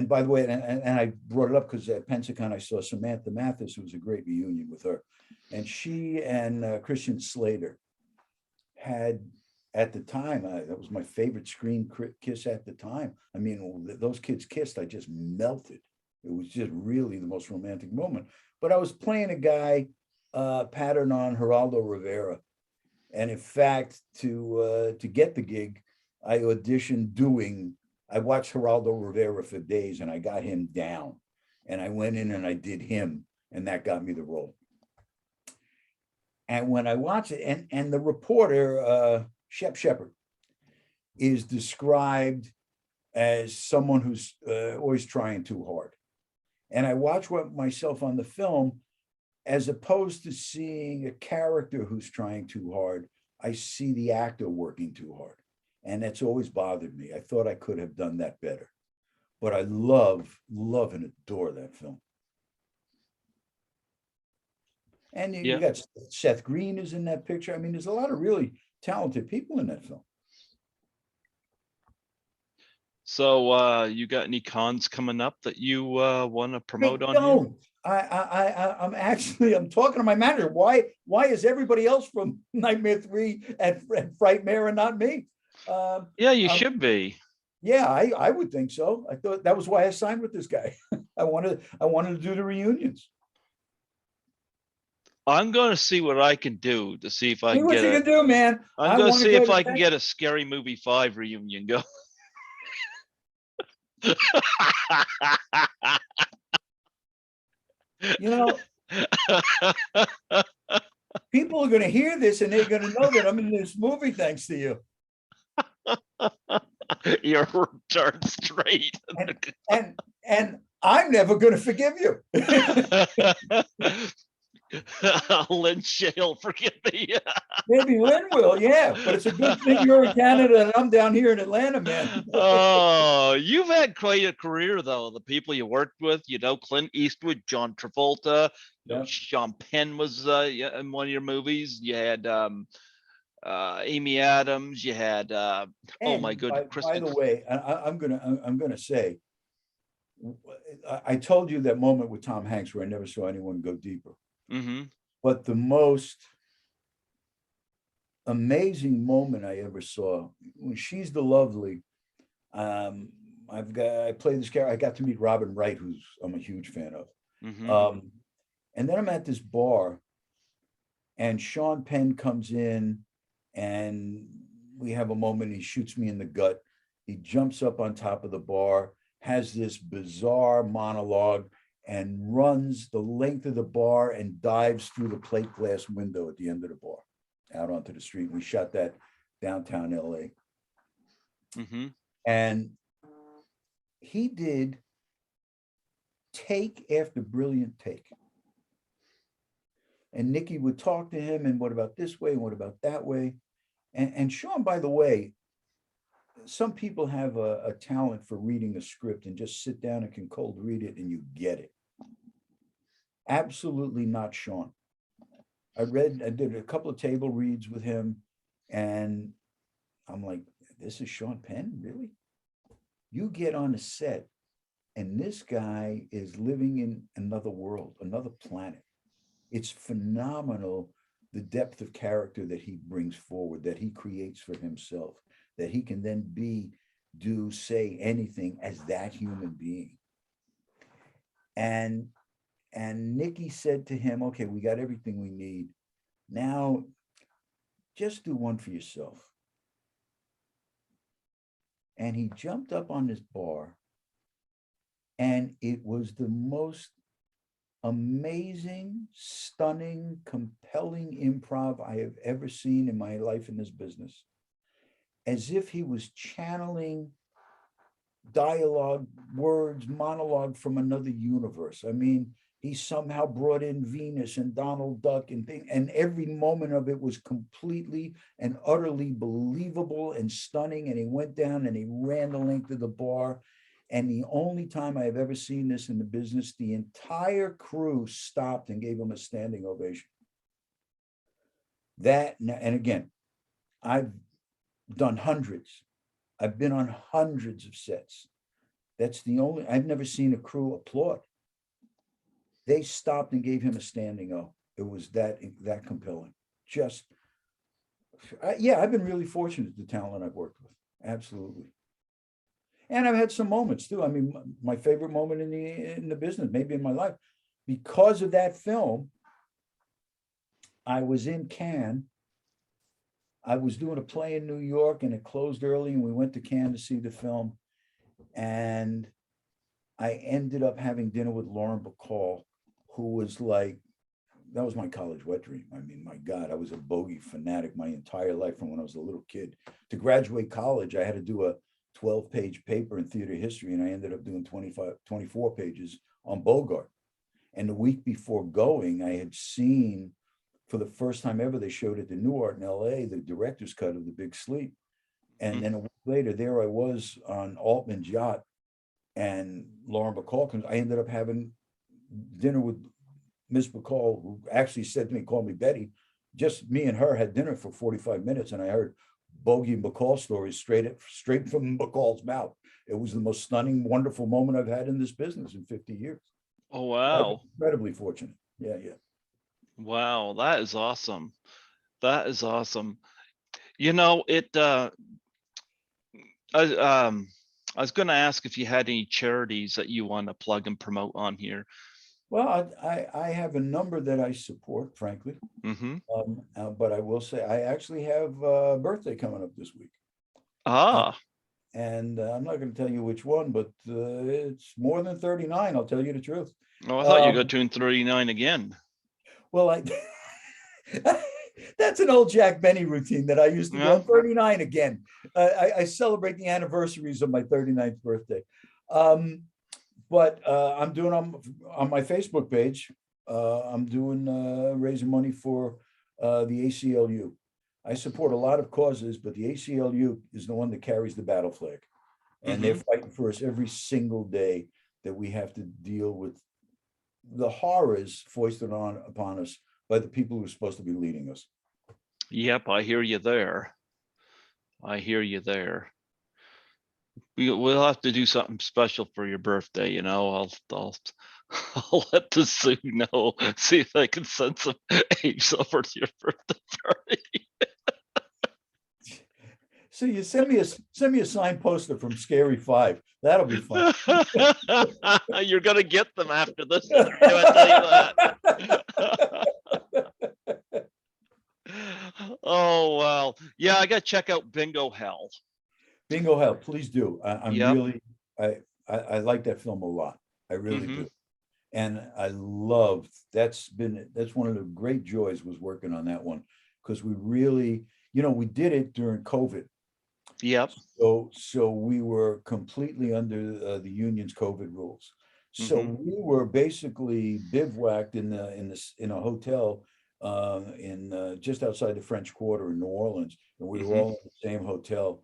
by the way, and I brought it up because at Pensacon I saw Samantha Mathis, who was a great reunion with her. And she and Christian Slater had, at the time, that was my favorite screen kiss at the time. I mean, those kids kissed, I just melted. It was just really the most romantic moment. But I was playing a guy patterned on Geraldo Rivera. And in fact, to get the gig, I auditioned I watched Geraldo Rivera for days and I got him down. And I went in and I did him, and that got me the role. And when I watched it, and the reporter, Shep Shepard, is described as someone who's always trying too hard. And I watch myself on the film, as opposed to seeing a character who's trying too hard, I see the actor working too hard. And that's always bothered me. I thought I could have done that better. But I love and adore that film. And you got Seth Green is in that picture. I mean, there's a lot of really talented people in that film. So you got any cons coming up that you want to promote on here? I'm talking to my manager. Why is everybody else from Nightmare 3 and Frightmare and not me? Yeah, you should be. Yeah, I would think so. I thought that was why I signed with this guy. I wanted to do the reunions. I'm going to see what I can do to see if I can get what you can do, man. I'm going to see if I can get a Scary Movie 5 reunion going. You know, people are going to hear this and they're going to know that I'm in this movie thanks to you. You're turned straight. And I'm never going to forgive you. Lynn Shale, forgive me. Maybe Lynn will, yeah. But it's a good thing you're in Canada and I'm down here in Atlanta, man. Oh, you've had quite a career, though. The people you worked with, Clint Eastwood, John Travolta, Sean Penn was in one of your movies. You had Amy Adams. You had oh my goodness. By the way, I'm gonna say, I told you that moment with Tom Hanks where I never saw anyone go deeper. Mm-hmm. But the most amazing moment I ever saw, when She's the Lovely, I play this character. I got to meet Robin Wright, who's I'm a huge fan of. Mm-hmm. And then I'm at this bar, and Sean Penn comes in, and we have a moment. He shoots me in the gut. He jumps up on top of the bar, has this bizarre monologue, and runs the length of the bar and dives through the plate glass window at the end of the bar out onto the street. We shot that downtown LA. Mm-hmm. And he did take after brilliant take. And Nikki would talk to him, and what about this way, and what about that way? And Sean, by the way, some people have a talent for reading a script and just sit down and can cold read it and you get it. Absolutely not Sean. I did a couple of table reads with him, and I'm like, this is Sean Penn, really? You get on a set, and this guy is living in another world, another planet. It's phenomenal, the depth of character that he brings forward, that he creates for himself, that he can then say anything as that human being. And Nikki said to him, okay, we got everything we need. Now, just do one for yourself. And he jumped up on this bar, and it was the most amazing, stunning, compelling improv I have ever seen in my life in this business. As if he was channeling dialogue, words, monologue from another universe. I mean, he somehow brought in Venus and Donald Duck and every moment of it was completely and utterly believable and stunning. And he went down and he ran the length of the bar. And the only time I have ever seen this in the business, the entire crew stopped and gave him a standing ovation. And again, I've done hundreds. I've been on hundreds of sets. I've never seen a crew applaud. They stopped and gave him a standing O. It was that compelling. I've been really fortunate, the talent I've worked with. Absolutely. And I've had some moments too. I mean, my favorite moment in the business, maybe in my life, because of that film, I was in Cannes. I was doing a play in New York, and it closed early, and we went to Cannes to see the film. And I ended up having dinner with Lauren Bacall, who was like, that was my college wet dream. I mean, my God, I was a bogey fanatic my entire life from when I was a little kid. To graduate college, I had to do a 12-page paper in theater history, and I ended up doing 24 pages on Bogart. And the week before going, I had seen, for the first time ever, they showed at the New Art in LA, the director's cut of The Big Sleep. And then a week later, there I was on Altman's yacht, and Lauren Bacall comes. I ended up having dinner with Miss Bacall, who actually said to me, call me Betty. Just me and her had dinner for 45 minutes, and I heard Bogey and Bacall stories straight from Bacall's mouth. It was the most stunning, wonderful moment I've had in this business in 50 years. Oh, wow. Incredibly fortunate. Yeah. Wow, that is awesome. That is awesome. You know, I was going to ask if you had any charities that you want to plug and promote on here. Well, I have a number that I support, frankly. Mm-hmm. But I will say I actually have a birthday coming up this week. And I'm not going to tell you which one, but it's more than 39. I'll tell you the truth. Oh, I thought you got to 39 again. Well, that's an old Jack Benny routine that I used to do. I'm 39 again. I celebrate the anniversaries of my 39th birthday. But I'm doing on my Facebook page, I'm doing raising money for the ACLU. I support a lot of causes, but the ACLU is the one that carries the battle flag. And they're fighting for us every single day that we have to deal with the horrors foisted upon us by the people who are supposed to be leading us. Yep, I hear you there. We'll have to do something special for your birthday. You know, I'll let the zoo know. See if I can send some apes over to your birthday party. So you send me a signed poster from Scary 5. That'll be fun. You're gonna get them after this. I tell you that. Oh wow, yeah, I gotta check out Bingo Hell. Bingo Hell, please do. I like that film a lot. I really do. And that's one of the great joys, was working on that one, because we really, we did it during COVID. Yep. So we were completely under the union's COVID rules. So we were basically bivouacked in a hotel in just outside the French Quarter in New Orleans, and we were all in the same hotel.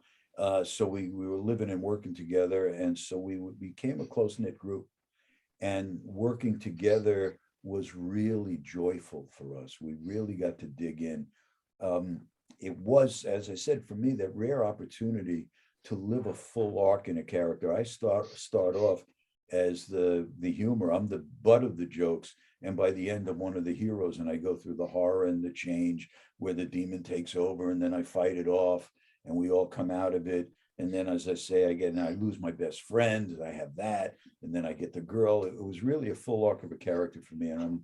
So we were living and working together, and so we became a close-knit group. And working together was really joyful for us. We really got to dig in. It was, as I said, for me, that rare opportunity to live a full arc in a character. I start off as the humor. I'm the butt of the jokes, and by the end, I'm one of the heroes. And I go through the horror and the change, where the demon takes over, and then I fight it off, and we all come out of it. And then, as I say, I lose my best friend. I have that, and then I get the girl. It was really a full arc of a character for me, and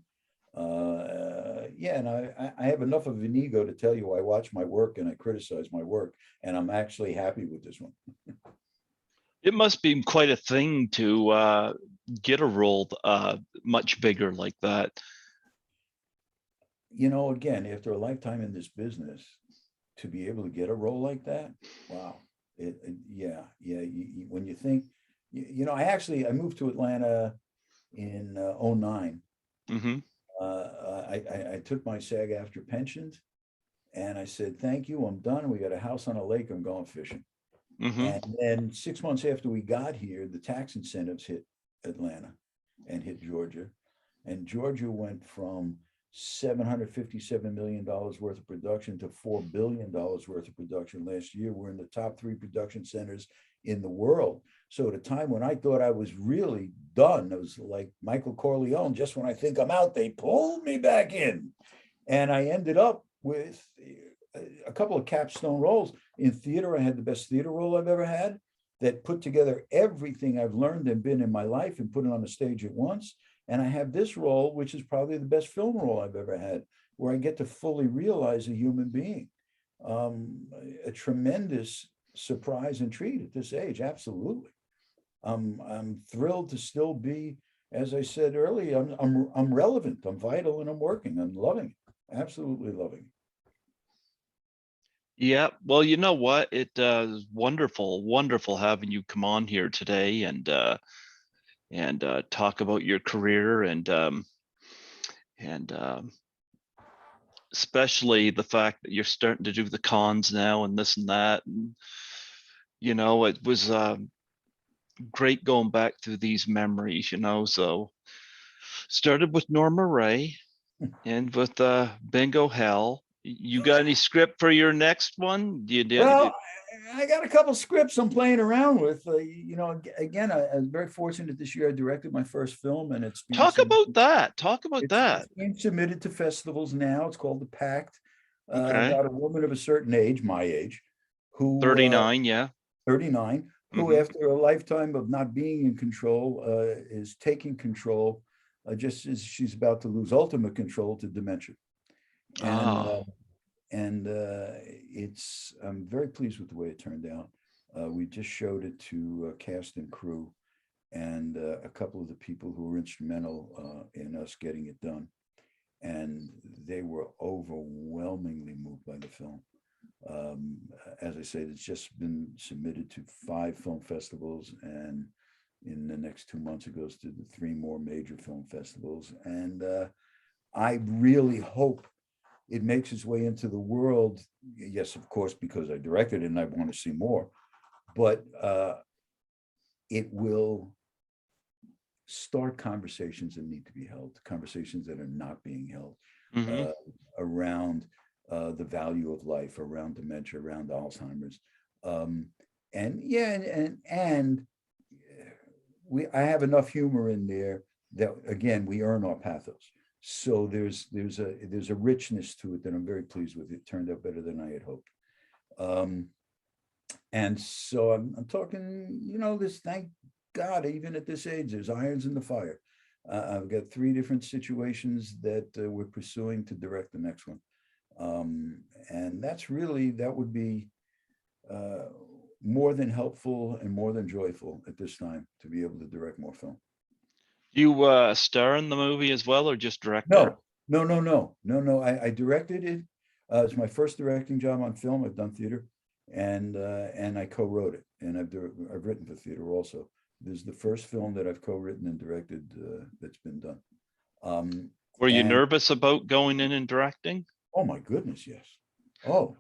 and I have enough of an ego to tell you I watch my work and I criticize my work, and I'm actually happy with this one. It must be quite a thing to get a role much bigger like that. Again, after a lifetime in this business, to be able to get a role like that, wow. When you think, I moved to Atlanta in 09. I took my SAG-AFTRA pensions, and I said, thank you, I'm done. We got a house on a lake, I'm going fishing. And then 6 months after we got here, the tax incentives hit Atlanta and hit Georgia. And Georgia went from $757 million worth of production to $4 billion worth of production last year. We're in the top 3 production centers in the world. So at a time when I thought I was really done, it was like Michael Corleone, just when I think I'm out, they pulled me back in. And I ended up with a couple of capstone roles. In theater, I had the best theater role I've ever had, that put together everything I've learned and been in my life and put it on the stage at once. And I have this role, which is probably the best film role I've ever had, where I get to fully realize a human being. A tremendous surprise and treat at this age, absolutely. I'm thrilled to still be, as I said earlier, I'm relevant, I'm vital, and I'm working. I'm loving it, absolutely loving it. Yeah, well, you know what? It is wonderful having you come on here today and talk about your career and especially the fact that you're starting to do the cons now and this and that. And, it was great going back through these memories, so started with Norma Rae and with Bingo Hell. You got any script for your next one? Well, I got a couple scripts I'm playing around with. Again, I was very fortunate this year. I directed my first film, and it's being Talk about that. It's being submitted to festivals now. It's called The Pact. Okay. About a woman of a certain age, my age, who 39, yeah. 39, who after a lifetime of not being in control, is taking control, just as she's about to lose ultimate control to dementia. And I'm very pleased with the way it turned out. We just showed it to cast and crew, and a couple of the people who were instrumental in us getting it done. And they were overwhelmingly moved by the film. As I said, it's just been submitted to 5 film festivals, and in the next 2 months, it goes to the 3 more major film festivals. And I really hope it makes its way into the world. Yes, of course, because I directed it and I want to see more, but it will start conversations that need to be held, conversations that are not being held around the value of life, around dementia, around Alzheimer's. I have enough humor in there that, again, we earn our pathos. So there's a richness to it that I'm very pleased with. It turned out better than I had hoped. And so I'm talking, this, thank God, even at this age, there's irons in the fire. I've got 3 different situations that we're pursuing to direct the next one. And that would be more than helpful and more than joyful at this time to be able to direct more film. You star in the movie as well, or just director? No. I directed it. It's my first directing job on film. I've done theater, and I co-wrote it, and I've written for theater also. This is the first film that I've co-written and directed that's been done. Were you And nervous about going in and directing? oh my goodness, yes. Oh,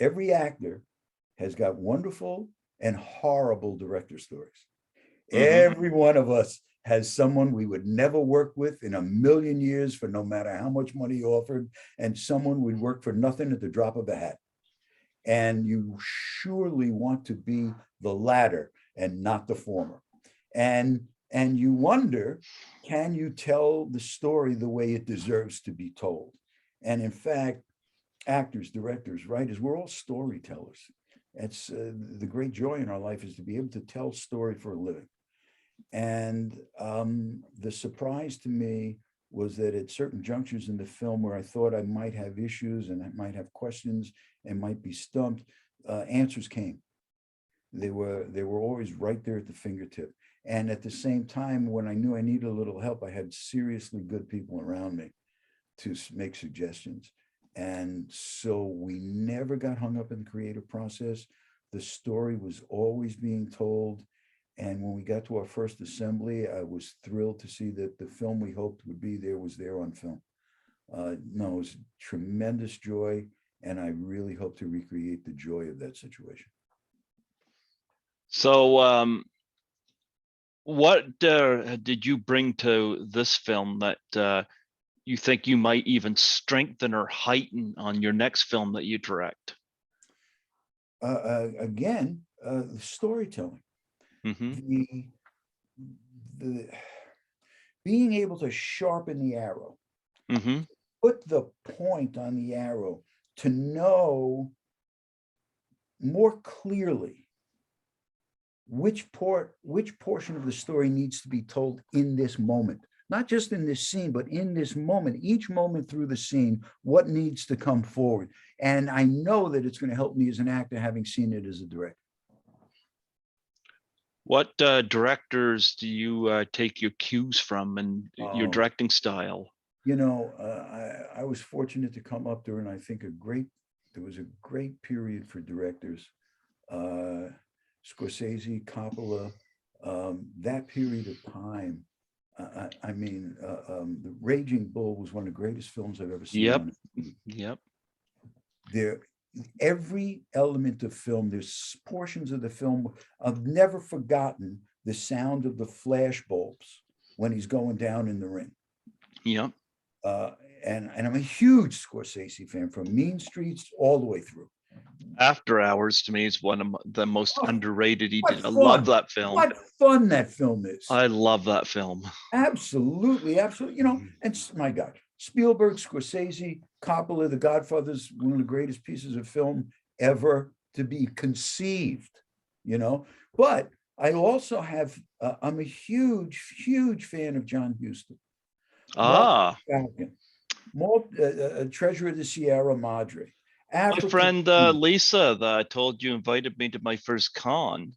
every actor has got wonderful and horrible director stories. Every one of us has someone we would never work with in a million years for no matter how much money offered, and someone we'd work for nothing at the drop of a hat. And you surely want to be the latter and not the former. And you wonder, can you tell the story the way it deserves to be told? And in fact, actors, directors, writers, we're all storytellers. It's the great joy in our life is to be able to tell story for a living. And the surprise to me was that at certain junctures in the film where I thought I might have issues and I might have questions and might be stumped, answers came. They were always right there at the fingertip. And at the same time, when I knew I needed a little help, I had seriously good people around me to make suggestions. And so we never got hung up in the creative process. The story was always being told. And when we got to our first assembly, I was thrilled to see that the film we hoped would be there was there on film. No, it was tremendous joy. And I really hope to recreate the joy of that situation. So what did you bring to this film that you think you might even strengthen or heighten on your next film that you direct? Again, the storytelling. The being able to sharpen the arrow, put the point on the arrow, to know more clearly which portion of the story needs to be told in this moment, not just in this scene, but in this moment, each moment through the scene, what needs to come forward. And I know that it's going to help me as an actor, having seen it as a director. What directors do you take your cues from and your directing style? You know, I was fortunate to come up during, I think, there was a great period for directors. Scorsese, Coppola, that period of time. I mean, The Raging Bull was one of the greatest films I've ever seen. Yep. Every element of film, there's portions of the film. I've never forgotten the sound of the flash bulbs when he's going down in the ring. Yep. And I'm a huge Scorsese fan, from Mean Streets all the way through. After Hours to me is one of the most underrated he did. Fun. I love that film. What fun that film is. I love that film. Absolutely. You know, and my God, Spielberg, Scorsese, Coppola, The Godfather's one of the greatest pieces of film ever to be conceived, you know. But I also have, I'm a huge fan of John Huston. Falcon, Treasure of the Sierra Madre. My friend Lisa, that I told you invited me to my first con,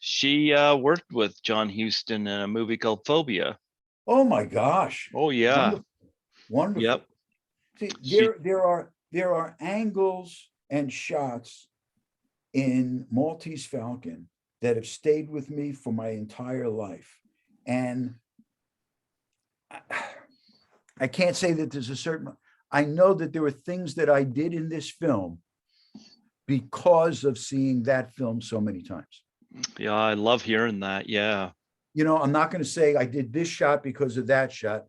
she worked with John Huston in a movie called Phobia. Oh my gosh. Oh yeah. Wonderful. Yep. See, there are angles and shots in Maltese Falcon that have stayed with me for my entire life. And I can't say that there's a certain, I know that there were things that I did in this film because of seeing that film so many times. Yeah, I love hearing that. Yeah. You know, I'm not going to say I did this shot because of that shot,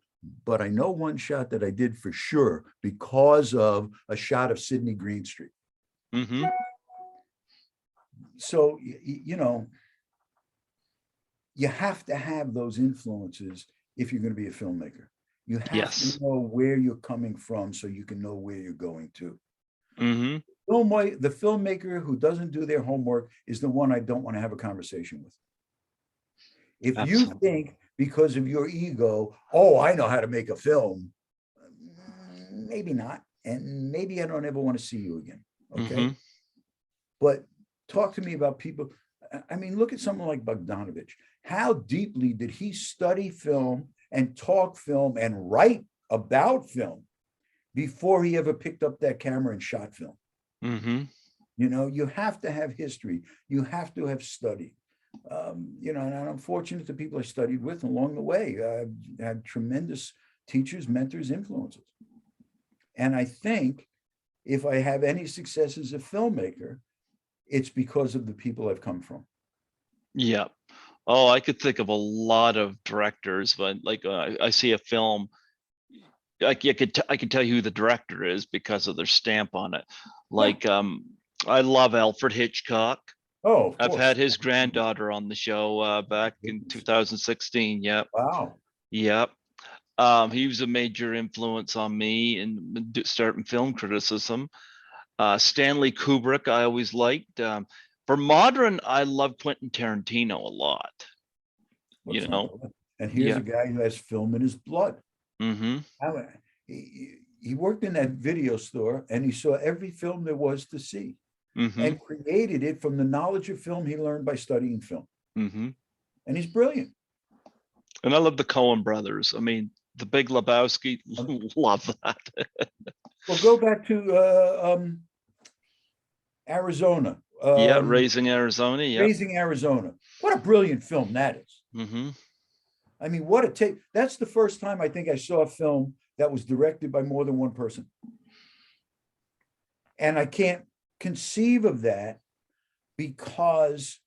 but I know one shot that I did for sure because of a shot of Sydney Green Street. So, you know, you have to have those influences if you're going to be a filmmaker. You have to know where you're coming from so you can know where you're going to. The filmmaker who doesn't do their homework is the one I don't want to have a conversation with. If you think because of your ego, oh, I know how to make a film, maybe not. And maybe I don't ever want to see you again. Okay. But talk to me about people. I mean, look at someone like Bogdanovich. How deeply did he study film and talk film and write about film before he ever picked up that camera and shot film? Mm-hmm. You know, you have to have history. You have to have studied. You know, and I'm fortunate the people I studied with along the way. I had tremendous teachers, mentors, influences. And I think if I have any success as a filmmaker, it's because of the people I've come from. Yeah. Oh, I could think of a lot of directors, but like I see a film, like I could tell you who the director is because of their stamp on it. Like I love Alfred Hitchcock. Oh, of I've course. had his granddaughter on the show back in 2016. Yep. Wow. Yep. He was a major influence on me in starting film criticism. Stanley Kubrick, I always liked. For modern, I love Quentin Tarantino a lot. Let's You know, and here's yeah. a guy who has film in his blood. Mm-hmm. He worked in that video store and he saw every film there was to see. Mm-hmm. And created it from the knowledge of film he learned by studying film. Mm-hmm. And he's brilliant. And I love the Coen brothers. I mean, the Big Lebowski, love that. Well, go back to Arizona. Yeah, Raising Arizona. Yeah. Raising Arizona. What a brilliant film that is. Mm-hmm. I mean, what a take. That's the first time I think I saw a film that was directed by more than one person. And I can't conceive of that because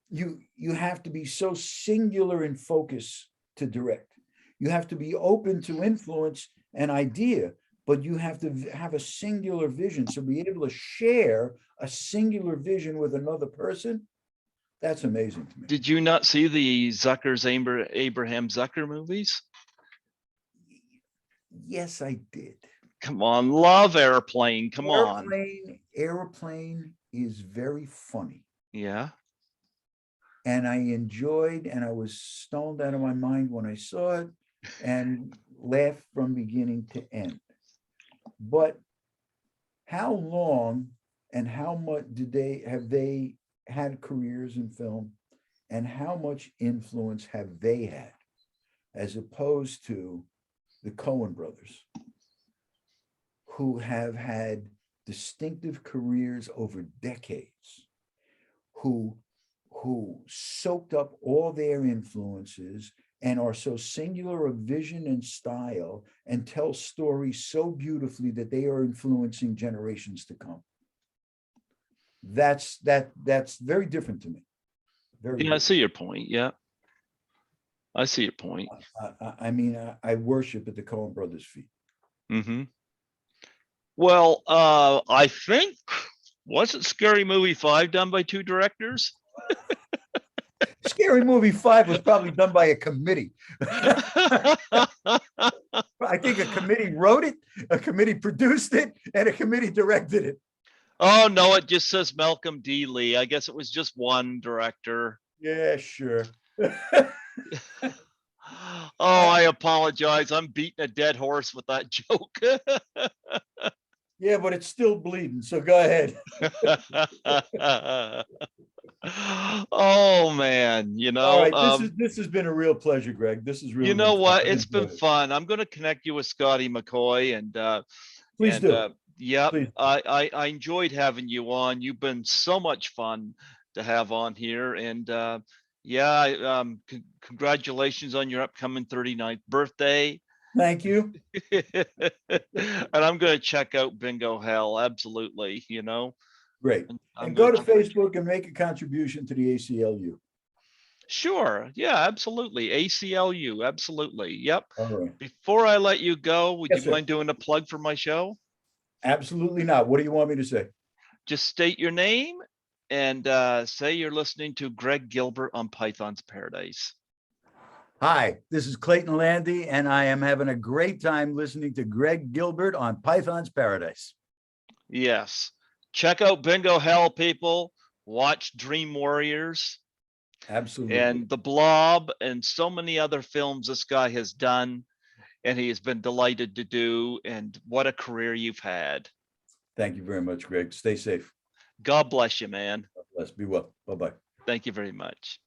you have to be so singular in focus to direct. You have to be open to influence and idea, but you have to have a singular vision. So be able to share a singular vision with another person, that's amazing to me. Did you not see the Zucker's Abraham Zucker movies? Yes, I did. Come on, love Airplane. Come on. Airplane is very funny. Yeah. And I enjoyed, and I was stoned out of my mind when I saw it and laughed from beginning to end. But how long and how much have they had careers in film, and how much influence have they had as opposed to the Coen brothers, who have had distinctive careers over decades, who soaked up all their influences and are so singular of vision and style and tell stories so beautifully that they are influencing generations to come. That's very different to me. Very different. I see your point. Yeah. I see your point. I mean, I worship at the Coen brothers' feet. Mm-hmm. Well, I think, wasn't Scary Movie 5 done by two directors? Scary Movie 5 was probably done by a committee. I think a committee wrote it, a committee produced it, and a committee directed it. Oh, no, it just says Malcolm D. Lee. I guess it was just one director. Yeah, sure. Oh, I apologize. I'm beating a dead horse with that joke. Yeah, but it's still bleeding, so go ahead. Oh man, you know. All right, this has been a real pleasure, Greg. This is really. You know what? It's been fun. I'm going to connect you with Scotty McCoy, and please do. Yeah, please. I enjoyed having you on. You've been so much fun to have on here, and yeah, congratulations on your upcoming 39th birthday. Thank you. And I'm going to check out Bingo Hell. Absolutely. You know, great. And go to Facebook and make a contribution to the ACLU. Sure. Yeah, absolutely. ACLU. Absolutely. Yep. All right. Before I let you go, would you mind doing a plug for my show? Absolutely not. What do you want me to say? Just state your name and say you're listening to Grreg Gilbert on Python's Paradise. Hi, this is Clayton Landey, and I am having a great time listening to Grreg Gilbert on Python's Paradise. Yes. Check out Bingo Hell, people. Watch Dream Warriors. Absolutely. And The Blob and so many other films this guy has done, and he has been delighted to do. And what a career you've had. Thank you very much, Greg. Stay safe. God bless you, man. God bless. Be well. Bye-bye. Thank you very much.